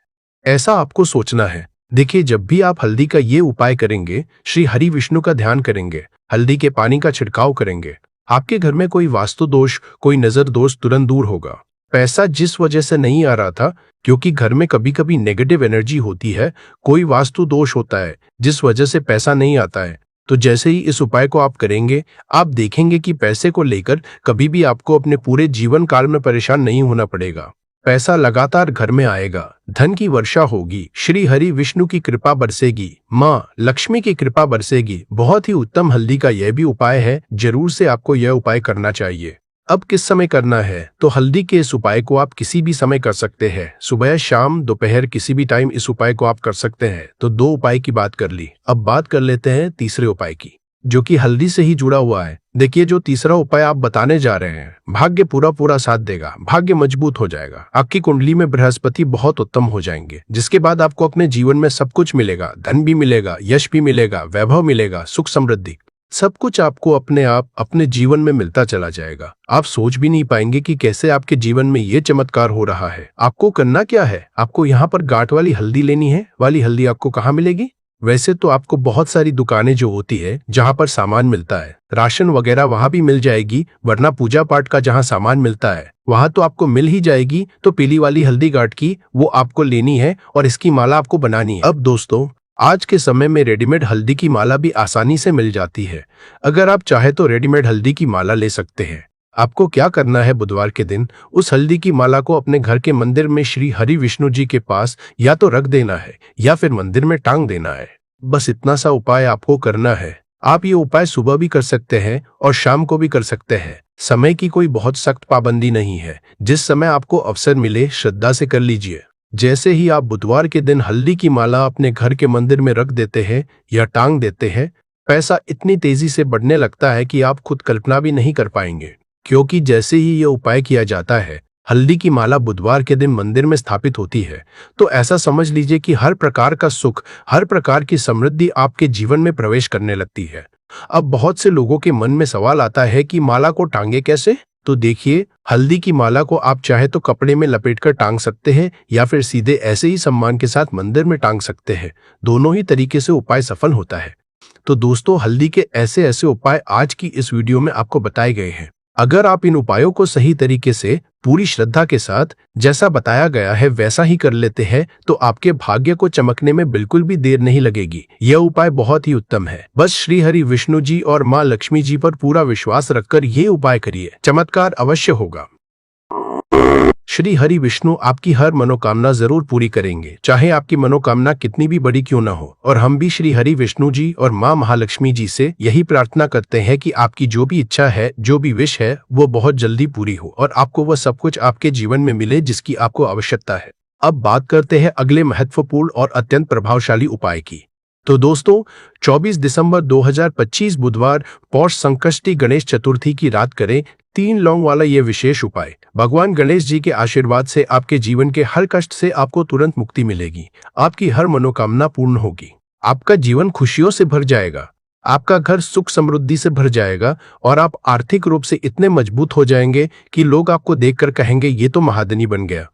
S1: ऐसा आपको सोचना है। देखिए, जब भी आप हल्दी का ये उपाय करेंगे, श्री हरि विष्णु का ध्यान करेंगे, हल्दी के पानी का छिड़काव करेंगे, आपके घर में कोई वास्तु दोष, कोई नजर दोष तुरंत दूर होगा। पैसा जिस वजह से नहीं आ रहा था, क्योंकि घर में कभी कभी नेगेटिव एनर्जी होती है, कोई वास्तु दोष होता है जिस वजह से पैसा नहीं आता है, तो जैसे ही इस उपाय को आप करेंगे, आप देखेंगे कि पैसे को लेकर कभी भी आपको अपने पूरे जीवन काल में परेशान नहीं होना पड़ेगा। पैसा लगातार घर में आएगा, धन की वर्षा होगी, श्री हरि विष्णु की कृपा बरसेगी, माँ लक्ष्मी की कृपा बरसेगी। बहुत ही उत्तम हल्दी का यह भी उपाय है, जरूर से आपको यह उपाय करना चाहिए। अब किस समय करना है? तो हल्दी के इस उपाय को आप किसी भी समय कर सकते हैं, सुबह, शाम, दोपहर, किसी भी टाइम इस उपाय को आप कर सकते हैं। तो 2 उपाय की बात कर ली, अब बात कर लेते हैं तीसरे उपाय की, जो कि हल्दी से ही जुड़ा हुआ है। देखिए, जो तीसरा उपाय आप बताने जा रहे हैं, भाग्य पूरा पूरा साथ देगा, भाग्य मजबूत हो जाएगा, आपकी कुंडली में बृहस्पति बहुत उत्तम हो जाएंगे, जिसके बाद आपको अपने जीवन में सब कुछ मिलेगा, धन भी मिलेगा, यश भी मिलेगा, वैभव मिलेगा, सुख समृद्धि, सब कुछ आपको अपने आप अपने जीवन में मिलता चला जाएगा। आप सोच भी नहीं पाएंगे कि कैसे आपके जीवन में ये चमत्कार हो रहा है। आपको करना क्या है? आपको यहाँ पर गांठ वाली हल्दी लेनी है। वाली हल्दी आपको कहाँ मिलेगी? वैसे तो आपको बहुत सारी दुकानें जो होती है, जहाँ पर सामान मिलता है, राशन वगैरह, वहाँ भी मिल जाएगी, वरना पूजा पाठ का जहाँ सामान मिलता है वहाँ तो आपको मिल ही जाएगी। तो पीली वाली हल्दी गांठ की वो आपको लेनी है और इसकी माला आपको बनानी है। अब दोस्तों, आज के समय में रेडीमेड हल्दी की माला भी आसानी से मिल जाती है। अगर आप चाहे तो रेडीमेड हल्दी की माला ले सकते हैं। आपको क्या करना है? बुधवार के दिन उस हल्दी की माला को अपने घर के मंदिर में श्री हरि विष्णु जी के पास या तो रख देना है या फिर मंदिर में टांग देना है। बस इतना सा उपाय आपको करना है। आप ये उपाय सुबह भी कर सकते हैं और शाम को भी कर सकते हैं। समय की कोई बहुत सख्त पाबंदी नहीं है, जिस समय आपको अवसर मिले श्रद्धा से कर लीजिए। जैसे ही आप बुधवार के दिन हल्दी की माला अपने घर के मंदिर में रख देते हैं या टांग देते हैं, पैसा इतनी तेजी से बढ़ने लगता है कि आप खुद कल्पना भी नहीं कर पाएंगे। क्योंकि जैसे ही ये उपाय किया जाता है, हल्दी की माला बुधवार के दिन मंदिर में स्थापित होती है, तो ऐसा समझ लीजिए कि हर प्रकार का सुख, हर प्रकार की समृद्धि आपके जीवन में प्रवेश करने लगती है। अब बहुत से लोगों के मन में सवाल आता है कि माला को टांगे कैसे? तो देखिए, हल्दी की माला को आप चाहे तो कपड़े में लपेटकर टांग सकते हैं या फिर सीधे ऐसे ही सम्मान के साथ मंदिर में टांग सकते हैं। दोनों ही तरीके से उपाय सफल होता है। तो दोस्तों, हल्दी के ऐसे ऐसे उपाय आज की इस वीडियो में आपको बताए गए हैं। अगर आप इन उपायों को सही तरीके से, पूरी श्रद्धा के साथ, जैसा बताया गया है वैसा ही कर लेते हैं, तो आपके भाग्य को चमकने में बिल्कुल भी देर नहीं लगेगी। यह उपाय बहुत ही उत्तम है। बस श्री हरि विष्णु जी और माँ लक्ष्मी जी पर पूरा विश्वास रखकर ये उपाय करिए, चमत्कार अवश्य होगा। श्री हरि विष्णु आपकी हर मनोकामना जरूर पूरी करेंगे, चाहे आपकी मनोकामना कितनी भी बड़ी क्यों ना हो। और हम भी श्री हरि विष्णु जी और माँ महालक्ष्मी जी से यही प्रार्थना करते हैं कि आपकी जो भी इच्छा है, जो भी विश है, वो बहुत जल्दी पूरी हो और आपको वह सब कुछ आपके जीवन में मिले जिसकी आपको आवश्यकता है। अब बात करते हैं अगले महत्वपूर्ण और अत्यंत प्रभावशाली उपाय की। तो दोस्तों, 24 दिसंबर 2025 बुधवार पौष संकष्टी गणेश चतुर्थी की रात करें 3 लौंग वाला ये विशेष उपाय। भगवान गणेश जी के आशीर्वाद से आपके जीवन के हर कष्ट से आपको तुरंत मुक्ति मिलेगी, आपकी हर मनोकामना पूर्ण होगी, आपका जीवन खुशियों से भर जाएगा, आपका घर सुख समृद्धि से भर जाएगा और आप आर्थिक रूप से इतने मजबूत हो जाएंगे कि लोग आपको देखकर कहेंगे ये तो महाधनी बन गया।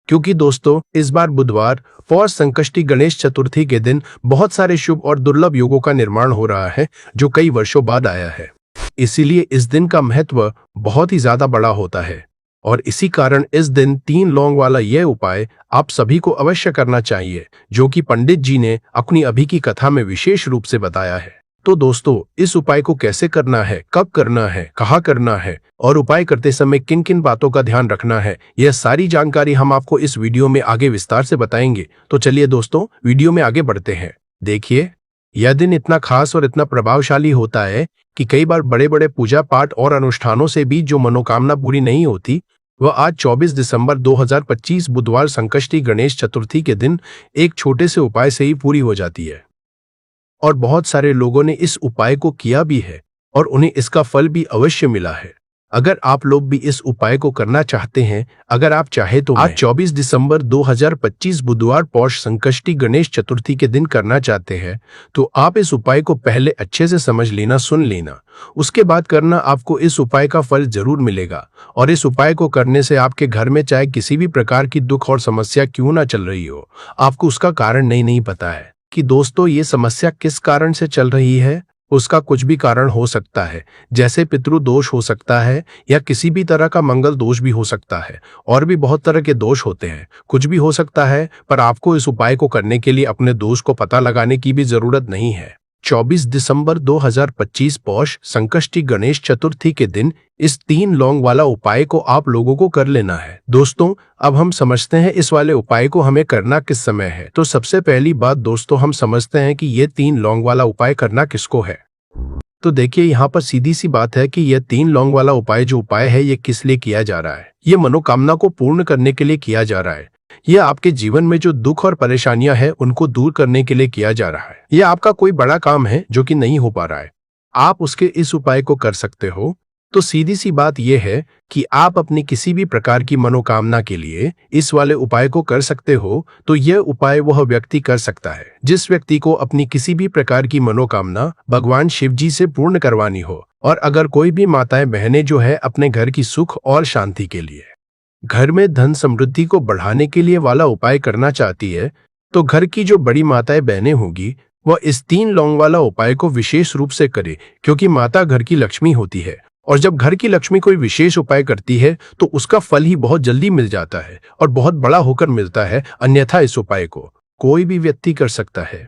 S1: क्योंकि दोस्तों, इस बार बुधवार पौष संकष्टी गणेश चतुर्थी के दिन बहुत सारे शुभ और दुर्लभ योगों का निर्माण हो रहा है, जो कई वर्षों बाद आया है। इसीलिए इस दिन का महत्व बहुत ही ज्यादा बड़ा होता है और इसी कारण इस दिन 3 लौंग वाला यह उपाय आप सभी को अवश्य करना चाहिए, जो कि पंडित जी ने अपनी अभी की कथा में विशेष रूप से बताया है। तो दोस्तों, इस उपाय को कैसे करना है, कब करना है, कहाँ करना है और उपाय करते समय किन किन बातों का ध्यान रखना है, यह सारी जानकारी हम आपको इस वीडियो में आगे विस्तार से बताएंगे। तो चलिए दोस्तों, वीडियो में आगे बढ़ते हैं। देखिए, यह दिन इतना खास और इतना प्रभावशाली होता है कि कई बार बड़े बड़े पूजा पाठ और अनुष्ठानों से भी जो मनोकामना पूरी नहीं होती, वह आज 24 दिसंबर 2025 बुधवार संकष्टी गणेश चतुर्थी के दिन एक छोटे से उपाय से ही पूरी हो जाती है। और बहुत सारे लोगों ने इस उपाय को किया भी है और उन्हें इसका फल भी अवश्य मिला है। अगर आप लोग भी इस उपाय को करना चाहते हैं, अगर आप चाहे तो आज 24 दिसंबर 2025 बुधवार पौष संकष्टी गणेश चतुर्थी के दिन करना चाहते हैं, तो आप इस उपाय को पहले अच्छे से समझ लेना, सुन लेना, उसके बाद करना। आपको इस उपाय का फल जरूर मिलेगा और इस उपाय को करने से आपके घर में चाहे किसी भी प्रकार की दुख और समस्या क्यों ना चल रही हो, आपको उसका कारण नहीं पता है कि दोस्तों ये समस्या किस कारण से चल रही है। उसका कुछ भी कारण हो सकता है, जैसे पितृ दोष हो सकता है या किसी भी तरह का मंगल दोष भी हो सकता है, और भी बहुत तरह के दोष होते हैं। कुछ भी हो सकता है, पर आपको इस उपाय को करने के लिए अपने दोष को पता लगाने की भी जरूरत नहीं है। 24 दिसंबर 2025 पौष संकष्टी गणेश चतुर्थी के दिन इस 3 लौंग वाला उपाय को आप लोगों को कर लेना है। दोस्तों, अब हम समझते हैं इस वाले उपाय को हमें करना किस समय है। तो सबसे पहली बात दोस्तों, हम समझते हैं कि ये 3 लौंग वाला उपाय करना किसको है। तो देखिए, यहाँ पर सीधी सी बात है कि यह 3 लौंग वाला उपाय जो उपाय है, ये किस लिए किया जा रहा है। ये मनोकामना को पूर्ण करने के लिए किया जा रहा है। यह आपके जीवन में जो दुख और परेशानियां हैं, उनको दूर करने के लिए किया जा रहा है। यह आपका कोई बड़ा काम है जो कि नहीं हो पा रहा है, आप उसके इस उपाय को कर सकते हो। तो सीधी सी बात यह है कि आप अपनी किसी भी प्रकार की मनोकामना के लिए इस वाले उपाय को कर सकते हो। तो यह उपाय वह व्यक्ति कर सकता है जिस व्यक्ति को अपनी किसी भी प्रकार की मनोकामना भगवान शिव जी से पूर्ण करवानी हो। और अगर कोई भी माताएं बहनें जो है अपने घर की सुख और शांति के लिए, घर में धन समृद्धि को बढ़ाने के लिए वाला उपाय करना चाहती है, तो घर की जो बड़ी माताएं बहनें होगी वह इस 3 लौंग वाला उपाय को विशेष रूप से करे, क्योंकि माता घर की लक्ष्मी होती है। और जब घर की लक्ष्मी कोई विशेष उपाय करती है तो उसका फल ही बहुत जल्दी मिल जाता है और बहुत बड़ा होकर मिलता है। अन्यथा इस उपाय को कोई भी व्यक्ति कर सकता है,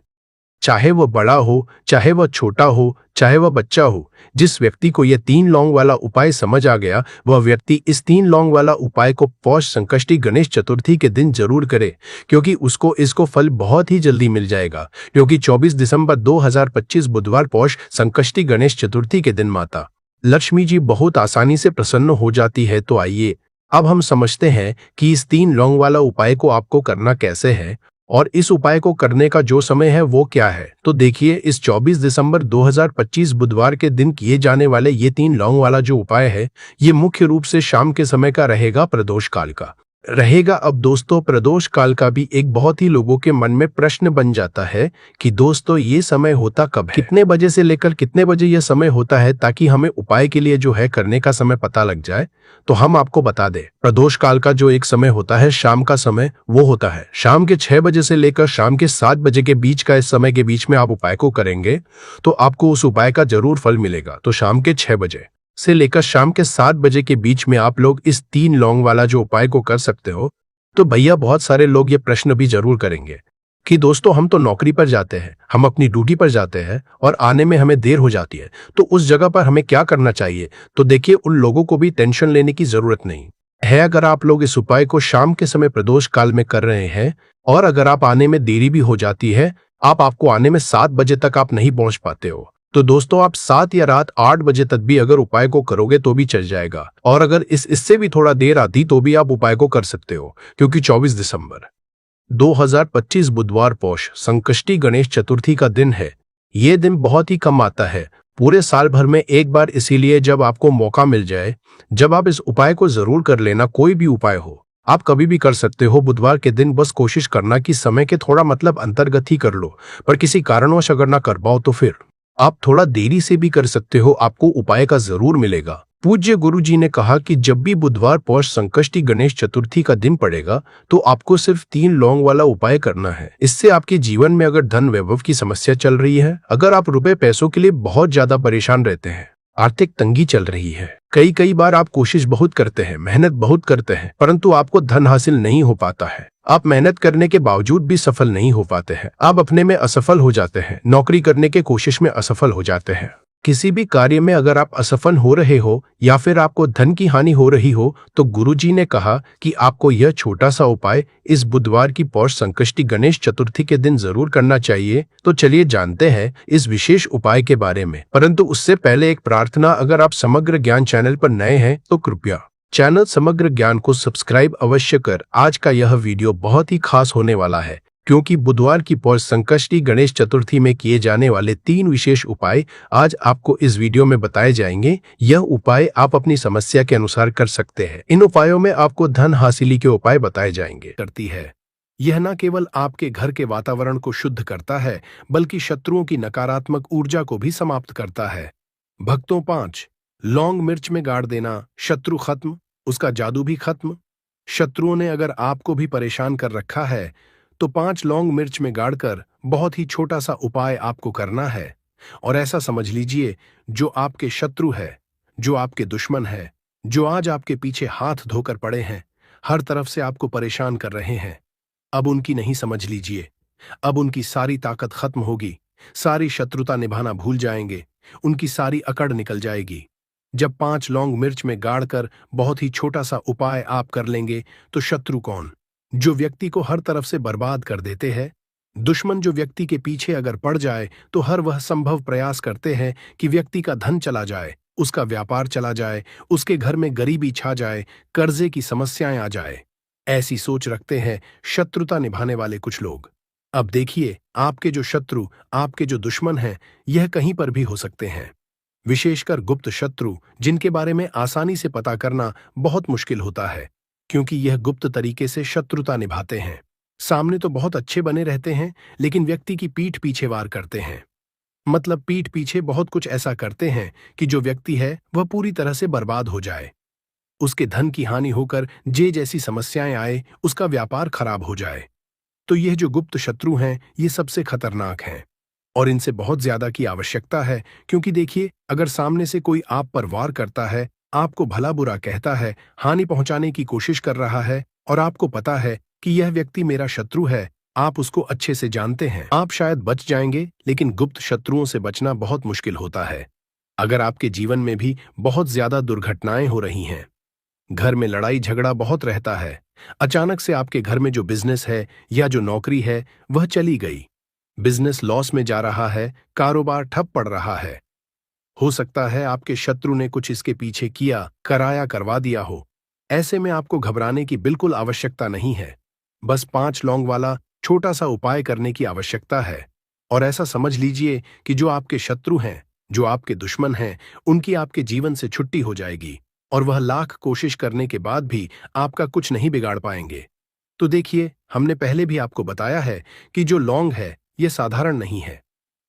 S1: चाहे वह बड़ा हो, चाहे वह छोटा हो, चाहे वह बच्चा हो। जिस व्यक्ति को यह 3 लौंग वाला उपाय समझ आ गया, वह व्यक्ति इस 3 लौंग वाला उपाय को पौष संकष्टी गणेश चतुर्थी के दिन जरूर करे, क्योंकि उसको इसको फल बहुत ही जल्दी मिल जाएगा। क्योंकि 24 दिसंबर 2025 बुधवार पौष संकष्टी गणेश चतुर्थी के दिन माता लक्ष्मी जी बहुत आसानी से प्रसन्न हो जाती है। तो आइए अब हम समझते हैं कि इस 3 लौंग वाला उपाय को आपको करना कैसे है और इस उपाय को करने का जो समय है वो क्या है। तो देखिए, इस 24 दिसंबर 2025 बुधवार के दिन किए जाने वाले ये 3 लौंग वाला जो उपाय है, ये मुख्य रूप से शाम के समय का रहेगा, प्रदोष काल का रहेगा। अब दोस्तों, प्रदोष काल का भी एक बहुत ही लोगों के मन में प्रश्न बन जाता है कि दोस्तों ये समय होता कब है, कितने बजे से लेकर कितने बजे यह समय होता है, ताकि हमें उपाय के लिए जो है करने का समय पता लग जाए। तो हम आपको बता दें, प्रदोष काल का जो एक समय होता है, शाम का समय, वो होता है शाम के 6 बजे से लेकर शाम के 7 बजे के बीच का। इस समय के बीच में आप उपाय को करेंगे तो आपको उस उपाय का जरूर फल मिलेगा। तो शाम के 6 बजे से लेकर शाम के 7 बजे के बीच में आप लोग इस 3 लौंग वाला जो उपाय को कर सकते हो। तो भैया, बहुत सारे लोग ये प्रश्न भी जरूर करेंगे कि दोस्तों हम तो नौकरी पर जाते हैं, हम अपनी ड्यूटी पर जाते हैं और आने में हमें देर हो जाती है, तो उस जगह पर हमें क्या करना चाहिए। तो देखिए, उन लोगों को भी टेंशन लेने की जरूरत नहीं है। अगर आप लोग इस उपाय को शाम के समय प्रदोष काल में कर रहे हैं और अगर आप आने में देरी भी हो जाती है, आपको आने में 7 बजे तक आप नहीं पहुंच पाते हो, तो दोस्तों आप 7 या रात 8 बजे तक भी अगर उपाय को करोगे तो भी चल जाएगा। और अगर इससे भी थोड़ा देर आती तो भी आप उपाय को कर सकते हो, क्योंकि 24 दिसंबर 2025 बुधवार पौष संकष्टी गणेश चतुर्थी का दिन है। ये दिन बहुत ही कम आता है, पूरे साल भर में एक बार। इसीलिए जब आपको मौका मिल जाए, जब आप इस उपाय को जरूर कर लेना। कोई भी उपाय हो, आप कभी भी कर सकते हो बुधवार के दिन। बस कोशिश करना कि समय के थोड़ा अंतर्गत ही कर लो, पर किसी कारणवश अगर ना कर पाओ तो फिर आप थोड़ा देरी से भी कर सकते हो, आपको उपाय का जरूर मिलेगा। पूज्य गुरु जी ने कहा कि जब भी बुधवार पौष संकष्टी गणेश चतुर्थी का दिन पड़ेगा तो आपको सिर्फ 3 लौंग वाला उपाय करना है। इससे आपके जीवन में अगर धन वैभव की समस्या चल रही है, अगर आप रुपए पैसों के लिए बहुत ज्यादा परेशान रहते हैं, आर्थिक तंगी चल रही है, कई कई बार आप कोशिश बहुत करते हैं, मेहनत बहुत करते हैं, परंतु आपको धन हासिल नहीं हो पाता है। आप मेहनत करने के बावजूद भी सफल नहीं हो पाते हैं। आप अपने में असफल हो जाते हैं, नौकरी करने के कोशिश में असफल हो जाते हैं। किसी भी कार्य में अगर आप असफल हो रहे हो या फिर आपको धन की हानि हो रही हो, तो गुरुजी ने कहा कि आपको यह छोटा सा उपाय इस बुधवार की पौष संकष्टी गणेश चतुर्थी के दिन जरूर करना चाहिए। तो चलिए जानते हैं इस विशेष उपाय के बारे में। परंतु उससे पहले एक प्रार्थना, अगर आप समग्र ज्ञान चैनल पर नए हैं तो कृपया चैनल समग्र ज्ञान को सब्सक्राइब अवश्य कर। आज का यह वीडियो बहुत ही खास होने वाला है, क्योंकि बुधवार की पौष संकष्टी गणेश चतुर्थी में किए जाने वाले 3 विशेष उपाय आज आपको इस वीडियो में बताए जाएंगे। यह उपाय आप अपनी समस्या के अनुसार कर सकते हैं। इन उपायों में आपको धन हासिली के उपाय बताए जाएंगे। करती है, यह न केवल आपके घर के वातावरण को शुद्ध करता है, बल्कि शत्रुओं की नकारात्मक ऊर्जा को भी समाप्त करता है। भक्तों, 5 लौंग मिर्च में गाड़ देना, शत्रु खत्म, उसका जादू भी खत्म। शत्रुओं ने अगर आपको भी परेशान कर रखा है, तो 5 लौंग मिर्च में गाड़कर बहुत ही छोटा सा उपाय आपको करना है। और ऐसा समझ लीजिए, जो आपके शत्रु है, जो आपके दुश्मन है, जो आज आपके पीछे हाथ धोकर पड़े हैं, हर तरफ से आपको परेशान कर रहे हैं, अब उनकी नहीं समझ लीजिए। अब उनकी सारी ताकत खत्म होगी, सारी शत्रुता निभाना भूल जाएंगे, उनकी सारी अकड़ निकल जाएगी। जब 5 लौंग मिर्च में गाड़कर बहुत ही छोटा सा उपाय आप कर लेंगे, तो शत्रु कौन? जो व्यक्ति को हर तरफ से बर्बाद कर देते हैं, दुश्मन जो व्यक्ति के पीछे अगर पड़ जाए तो हर वह संभव प्रयास करते हैं कि व्यक्ति का धन चला जाए, उसका व्यापार चला जाए, उसके घर में गरीबी छा जाए, कर्जे की समस्याएं आ जाए। ऐसी सोच रखते हैं शत्रुता निभाने वाले कुछ लोग। अब देखिए, आपके जो शत्रु, आपके जो दुश्मन हैं, यह कहीं पर भी हो सकते हैं। विशेषकर गुप्त शत्रु, जिनके बारे में आसानी से पता करना बहुत मुश्किल होता है, क्योंकि यह गुप्त तरीके से शत्रुता निभाते हैं। सामने तो बहुत अच्छे बने रहते हैं, लेकिन व्यक्ति की पीठ पीछे वार करते हैं। मतलब पीठ पीछे बहुत कुछ ऐसा करते हैं कि जो व्यक्ति है वह पूरी तरह से बर्बाद हो जाए, उसके धन की हानि होकर जे जैसी समस्याएं आए, उसका व्यापार खराब हो जाए। तो यह जो गुप्त शत्रु हैं, ये सबसे खतरनाक हैं और इनसे बहुत ज्यादा की आवश्यकता है। क्योंकि देखिए, अगर सामने से कोई आप पर वार करता है, आपको भला बुरा कहता है, हानि पहुंचाने की कोशिश कर रहा है, और आपको पता है कि यह व्यक्ति मेरा शत्रु है, आप उसको अच्छे से जानते हैं, आप शायद बच जाएंगे, लेकिन गुप्त शत्रुओं से बचना बहुत मुश्किल होता है। अगर आपके जीवन में भी बहुत ज्यादा दुर्घटनाएं हो रही हैं, घर में लड़ाई झगड़ा बहुत रहता है, अचानक से आपके घर में जो बिजनेस है या जो नौकरी है वह चली गई, बिजनेस लॉस में जा रहा है, कारोबार ठप पड़ रहा है, हो सकता है आपके शत्रु ने कुछ इसके पीछे किया, कराया, करवा दिया हो। ऐसे में आपको घबराने की बिल्कुल आवश्यकता नहीं है। बस 5 लौंग वाला छोटा सा उपाय करने की आवश्यकता है। और ऐसा समझ लीजिए कि जो आपके शत्रु हैं, जो आपके दुश्मन हैं, उनकी आपके जीवन से छुट्टी हो जाएगी, और वह लाख कोशिश करने के बाद भी आपका कुछ नहीं बिगाड़ पाएंगे। तो देखिए, हमने पहले भी आपको बताया है कि जो लौंग है, यह साधारण नहीं है।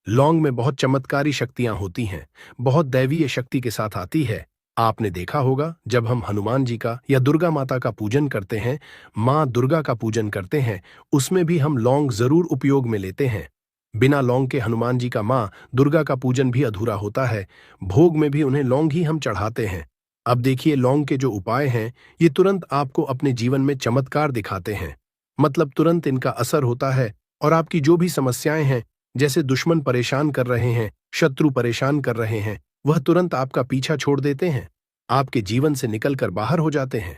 S1: लौंग में बहुत चमत्कारी शक्तियां होती हैं, बहुत दैवीय शक्ति के साथ आती है। आपने देखा होगा, जब हम हनुमान जी का या दुर्गा माता का पूजन करते हैं, माँ दुर्गा का पूजन करते हैं, उसमें भी हम लौंग जरूर उपयोग में लेते हैं। बिना लौंग के हनुमान जी का, माँ दुर्गा का पूजन भी अधूरा होता है। भोग में भी उन्हें लौंग ही हम चढ़ाते हैं। अब देखिए, लौंग के जो उपाय हैं, ये तुरंत आपको अपने जीवन में चमत्कार दिखाते हैं। मतलब तुरंत इनका असर होता है, और आपकी जो भी समस्याएं हैं, जैसे दुश्मन परेशान कर रहे हैं, शत्रु परेशान कर रहे हैं, वह तुरंत आपका पीछा छोड़ देते हैं, आपके जीवन से निकलकर बाहर हो जाते हैं।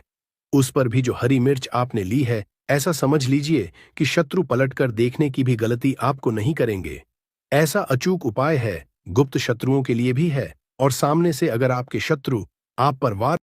S1: उस पर भी जो हरी मिर्च आपने ली है, ऐसा समझ लीजिए कि शत्रु पलटकर देखने की भी गलती आपको नहीं करेंगे। ऐसा अचूक उपाय है, गुप्त शत्रुओं के लिए भी है, और सामने से अगर आपके शत्रु आप पर वार